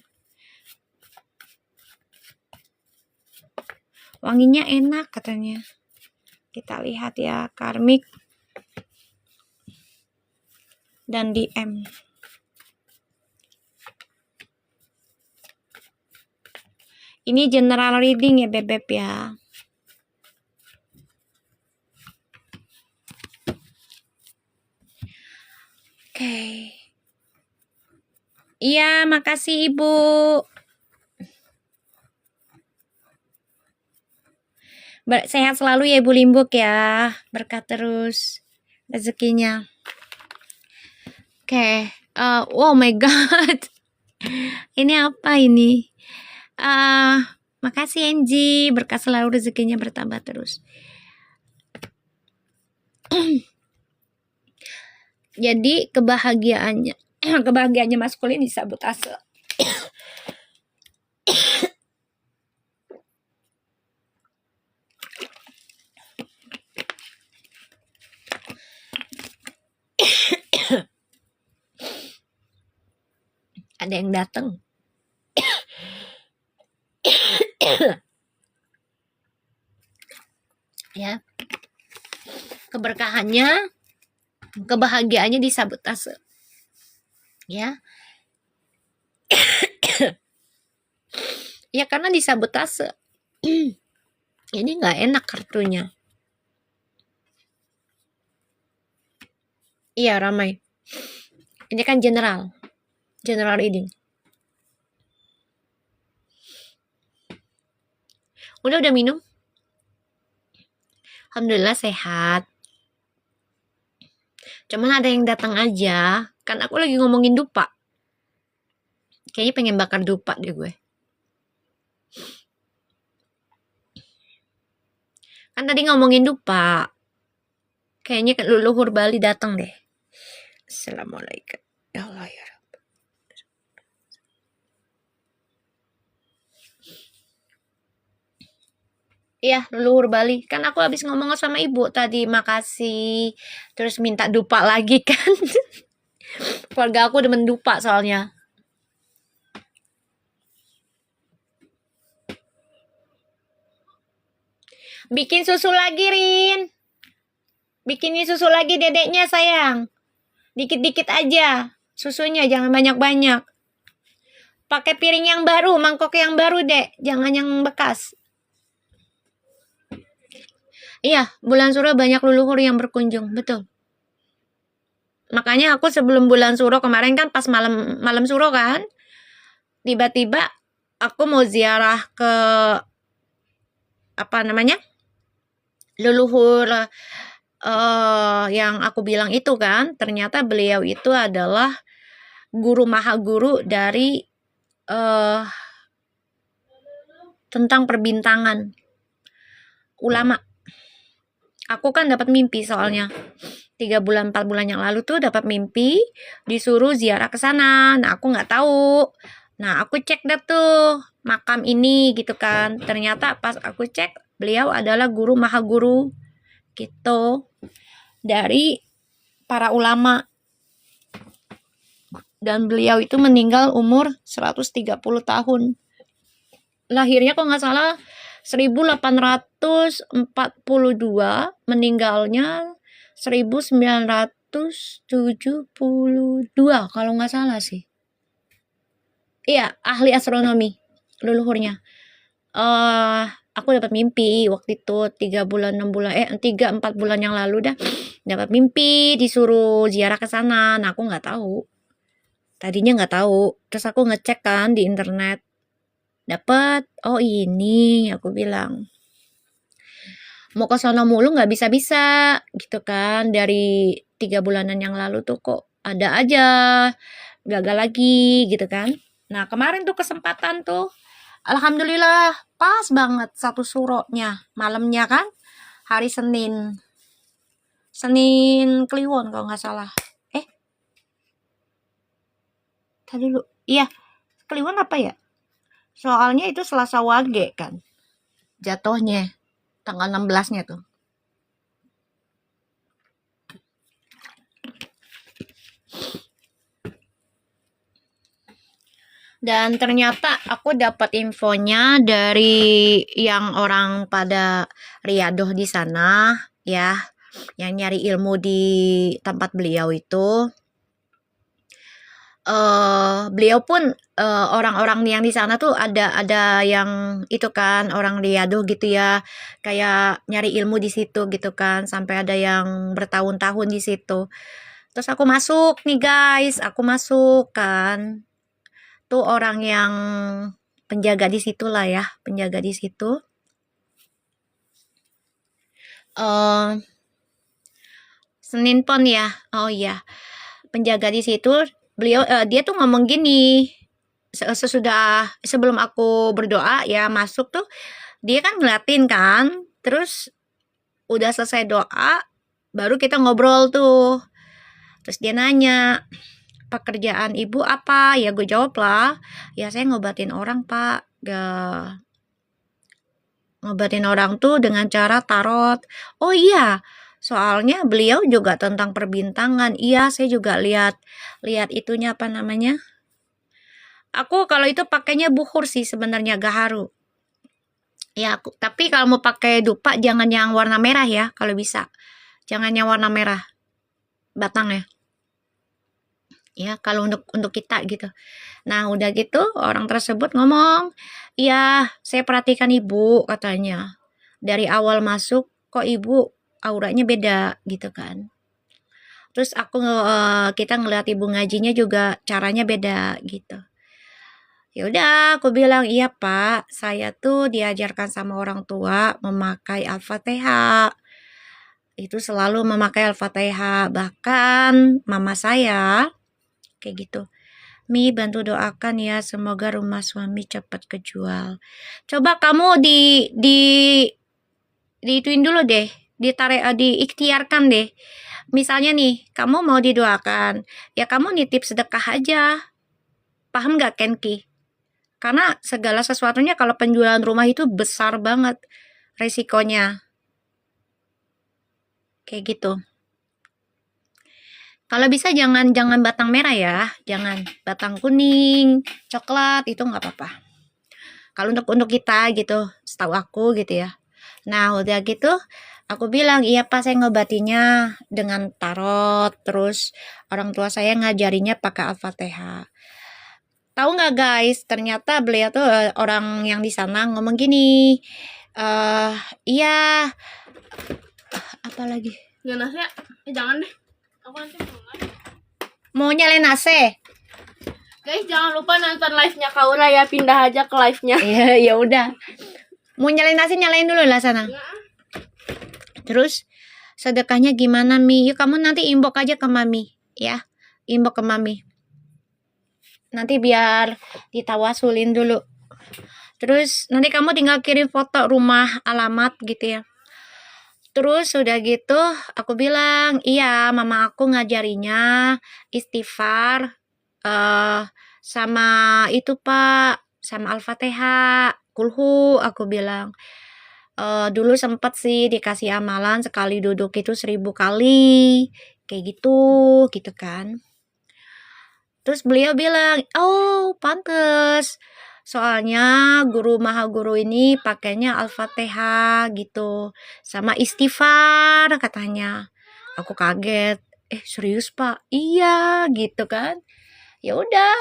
Wanginya enak katanya. Kita lihat ya, Karmik dan DM. Ini general reading ya Bebek ya. Oke. Iya, makasih Ibu. Sehat selalu ya Ibu Limbuk ya. Berkat terus rezekinya. Oke. Oh my god. Ini apa ini? Makasih Angie. Berkat selalu rezekinya bertambah terus. Jadi kebahagiaannya maskulin disabotase. Ada yang datang. Ya. Kebahagiaannya disabotase. Ya. Ya karena disabotase. Ini nggak enak kartunya. Iya ramai. Ini kan general reading. Udah minum? Alhamdulillah sehat. Cuman ada yang datang aja. Kan aku lagi ngomongin dupa. Kayaknya pengen bakar dupa deh gue. Kan tadi ngomongin dupa. Kayaknya leluhur Bali datang deh. Assalamualaikum. Ya Allah ya Rabbi. Iya, leluhur Bali. Kan aku habis ngomong sama ibu tadi, makasih. Terus minta dupa lagi kan. Keluarga aku demen dupa soalnya. Bikin susu lagi, Rin. Bikinin susu lagi dedeknya, sayang. Dikit-dikit aja. Susunya, jangan banyak-banyak. Pakai piring yang baru, mangkok yang baru, Dek. Jangan yang bekas. Iya, bulan Suro banyak leluhur yang berkunjung, betul. Makanya aku sebelum bulan Suro kemarin kan pas malam Suro kan, tiba-tiba aku mau ziarah ke leluhur yang aku bilang itu kan, ternyata beliau itu adalah guru mahaguru dari tentang perbintangan ulama. Aku kan dapat mimpi soalnya 3 bulan 4 bulan yang lalu tuh dapat mimpi disuruh ziarah ke sana. Nah aku nggak tahu. Nah aku cek dah tuh makam ini gitu kan. Ternyata pas aku cek beliau adalah guru mahaguru gitu dari para ulama. Dan beliau itu meninggal umur 130 tahun. Lahirnya kalau nggak salah 1842, meninggalnya 1900 172 kalau nggak salah sih. Iya, ahli astronomi leluhurnya. Aku dapat mimpi waktu itu 3 bulan 6 bulan 3-4 bulan yang lalu dah, dapat mimpi disuruh ziarah ke sana. Nah, aku nggak tahu. Tadinya nggak tahu. Terus aku ngecek kan di internet. Dapat, oh ini aku bilang. Mau ke sana mulu nggak bisa-bisa gitu kan. Dari 3 bulanan yang lalu tuh kok ada aja gagal lagi gitu kan. Nah, kemarin tuh kesempatan tuh, alhamdulillah pas banget satu suronya malamnya kan, hari Senin Kliwon kalau nggak salah. Tadi dulu, iya Kliwon apa ya, soalnya itu Selasa Wage kan jatuhnya, tanggal 16-nya tuh. Dan ternyata aku dapat infonya dari yang orang pada riadoh di sana ya, yang nyari ilmu di tempat beliau itu. Beliau pun orang-orang yang di sana tuh ada yang itu kan orang riadoh gitu ya, kayak nyari ilmu di situ gitu kan, sampai ada yang bertahun-tahun di situ. Terus aku masuk nih guys, aku masuk kan. Tuh orang yang penjaga di situ lah ya, penjaga di situ. Senin Pon ya, oh iya, penjaga di situ, beliau dia tuh ngomong gini, sebelum aku berdoa ya masuk tuh, dia kan ngeliatin kan, terus udah selesai doa, baru kita ngobrol tuh. Terus dia nanya, pekerjaan ibu apa? Ya gue jawab lah, ya saya ngobatin orang pak, ngobatin orang tuh dengan cara tarot. Oh iya, soalnya beliau juga tentang perbintangan. Iya, saya juga lihat itunya apa namanya. Aku kalau itu pakainya bukhur sih sebenarnya, gaharu. Ya, tapi kalau mau pakai dupa jangan yang warna merah ya, kalau bisa. Jangan yang warna merah batangnya. Ya, kalau untuk kita gitu. Nah, udah gitu orang tersebut ngomong, "Iya, saya perhatikan Ibu," katanya. "Dari awal masuk kok Ibu auranya beda," gitu kan. Terus kita ngeliat Ibu ngajinya juga caranya beda gitu. Ya udah, aku bilang, "Iya, Pak. Saya tuh diajarkan sama orang tua memakai Al-Fatihah. Itu selalu memakai Al-Fatihah. Bahkan mama saya kayak gitu. Mi, bantu doakan ya, semoga rumah suami cepat kejual." Coba kamu diituin dulu deh, diikhtiarkan deh. Misalnya nih, kamu mau didoakan, ya kamu nitip sedekah aja. Paham nggak, Kenki? Karena segala sesuatunya kalau penjualan rumah itu besar banget resikonya. Kayak gitu. Kalau bisa jangan batang merah ya, jangan batang kuning, coklat itu nggak apa-apa. Kalau untuk kita gitu, setahu aku gitu ya. Nah udah gitu, aku bilang iya Pak, saya ngobatinya dengan tarot, terus orang tua saya ngajarinya pakai Al-Fatihah. Tahu nggak guys, ternyata beliau tuh orang yang di sana ngomong gini, iya, apa lagi? Nggak nasi ya? Jangan deh. Aku nanti Mau nyalain AC? Guys, jangan lupa nonton live-nya Kaura ya. Pindah aja ke live-nya. Iya, ya udah. Mau nyalain AC, nyalain dulu lah sana. Terus sedekahnya gimana Mi? Yuk kamu nanti inbox aja ke Mami ya. Inbox ke Mami. Nanti biar ditawasulin dulu. Terus nanti kamu tinggal kirim foto rumah, alamat gitu ya. Terus udah gitu aku bilang, iya mama aku ngajarinya istighfar sama itu Pak, sama Al-Fatihah, kulhu, aku bilang. Dulu sempet sih dikasih amalan sekali duduk itu 1000 kali, kayak gitu kan. Terus beliau bilang, oh pantes, soalnya guru maha guru ini pakainya Al-Fatihah gitu, sama istighfar katanya. Aku kaget, Serius Pak? Iya gitu kan. Ya udah,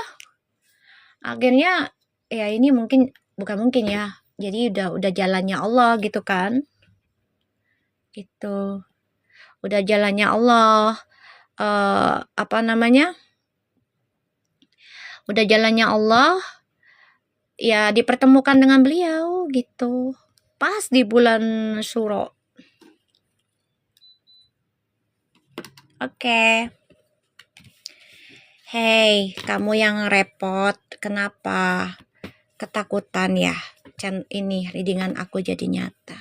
akhirnya ya ini mungkin bukan mungkin ya. Jadi udah jalannya Allah gitu kan. Gitu. Udah jalannya Allah. Apa namanya? Udah jalannya Allah, ya dipertemukan dengan beliau gitu. Pas di bulan Syuro. Oke. Hey, kamu yang repot, kenapa? Ketakutan ya? Ini readingan aku jadi nyata.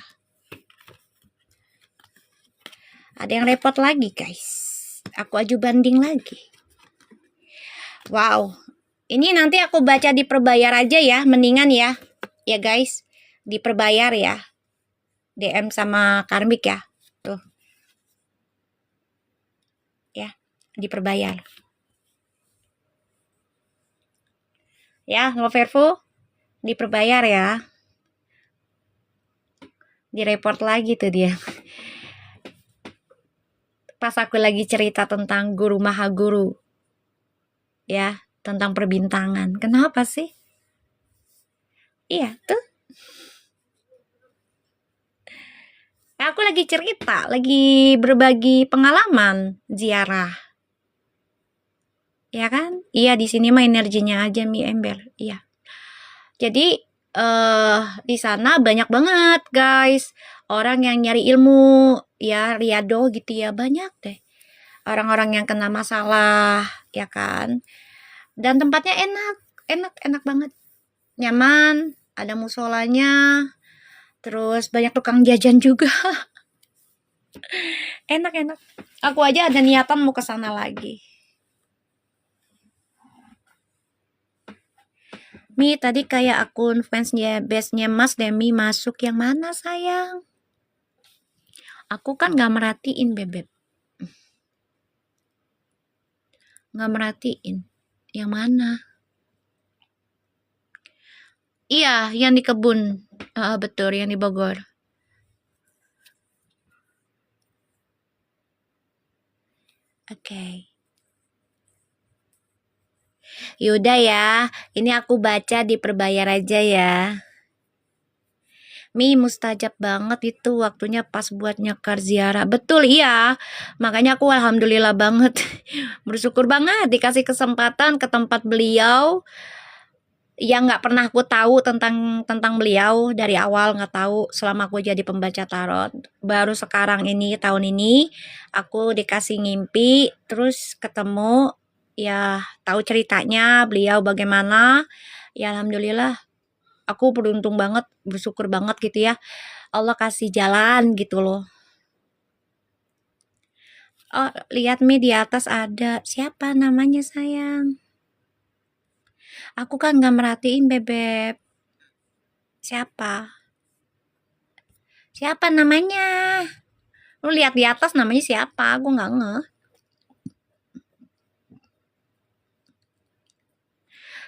Ada yang repot lagi guys. Aku aju banding lagi. Wow. Ini nanti aku baca diperbayar aja ya, mendingan ya. Ya guys, diperbayar ya. DM sama Karmik ya. Tuh. Ya, diperbayar. Ya, Loverfu, diperbayar ya. Direport lagi tuh dia. Pas aku lagi cerita tentang guru maha guru. Ya, tentang perbintangan. Kenapa sih? Iya, tuh. Aku lagi cerita, lagi berbagi pengalaman ziarah. Ya kan? Iya, di sini mah energinya aja mi ember. Iya. Jadi di sana banyak banget guys orang yang nyari ilmu ya, riado gitu ya, banyak deh orang-orang yang kena masalah ya kan. Dan tempatnya enak banget, nyaman, ada musolanya, terus banyak tukang jajan juga. Enak. Aku aja ada niatan mau ke sana lagi. Mi, tadi kayak akun fansnya bestnya Mas Demi masuk, yang mana sayang? Aku kan gak merhatiin bebek. Gak merhatiin. Yang mana? Iya, yang di kebun. Betul, yang di Bogor. Oke. Yaudah ya, ini aku baca diperbayar aja ya. Mi, mustajab banget itu waktunya pas buat nyekar ziarah. Betul, iya. Makanya aku alhamdulillah banget. Bersyukur banget dikasih kesempatan ke tempat beliau yang nggak pernah aku tahu tentang beliau dari awal, nggak tahu selama aku jadi pembaca tarot. Baru sekarang ini, tahun ini, aku dikasih ngimpi, terus ketemu, ya tahu ceritanya beliau bagaimana. Ya alhamdulillah, aku beruntung banget, bersyukur banget gitu ya. Allah kasih jalan gitu loh. Oh, lihat Mi, di atas ada siapa namanya sayang? Aku kan nggak merhatiin bebek. Siapa? Siapa namanya? Lu lihat di atas namanya siapa? Aku nggak ngeh.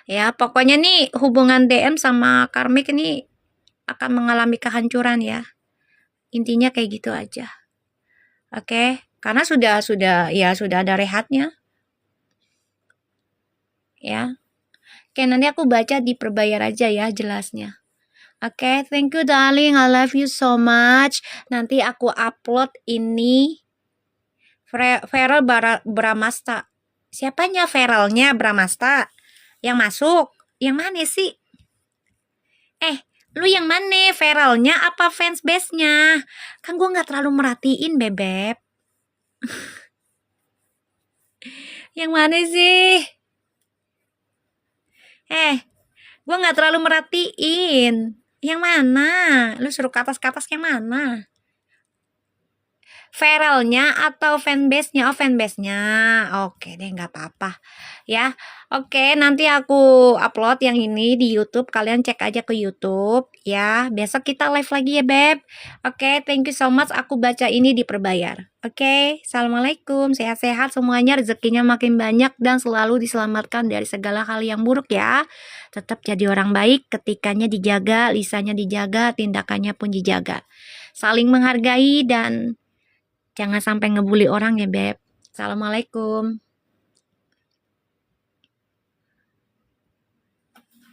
Ya, pokoknya nih hubungan DM sama Karmik ini akan mengalami kehancuran ya. Intinya kayak gitu aja. Oke, karena sudah ada rehatnya ya. Oke, nanti aku baca diperbayar aja ya jelasnya. Oke, thank you darling. I love you so much. Nanti aku upload ini Feral Bramasta. Siapanya Feralnya Bramasta? Yang masuk? Yang mana sih? Lu yang mana? Feralnya apa fans base-nya? Kan gue gak terlalu merhatiin, bebek. Yang mana sih? Gue gak terlalu merhatiin. Yang mana? Lu suruh ke atas yang mana? Feralnya atau fanbase-nya? Oh, fanbase-nya. Oke deh, nggak apa-apa. Ya, oke. Nanti aku upload yang ini di YouTube. Kalian cek aja ke YouTube. Ya, besok kita live lagi ya, Beb. Oke, thank you so much. Aku baca ini diperbayar. Oke, assalamualaikum. Sehat-sehat semuanya. Rezekinya makin banyak dan selalu diselamatkan dari segala hal yang buruk ya. Tetap jadi orang baik. Ketikanya dijaga, lisannya dijaga, tindakannya pun dijaga. Saling menghargai dan jangan sampai ngebully orang ya, Beb. Assalamualaikum.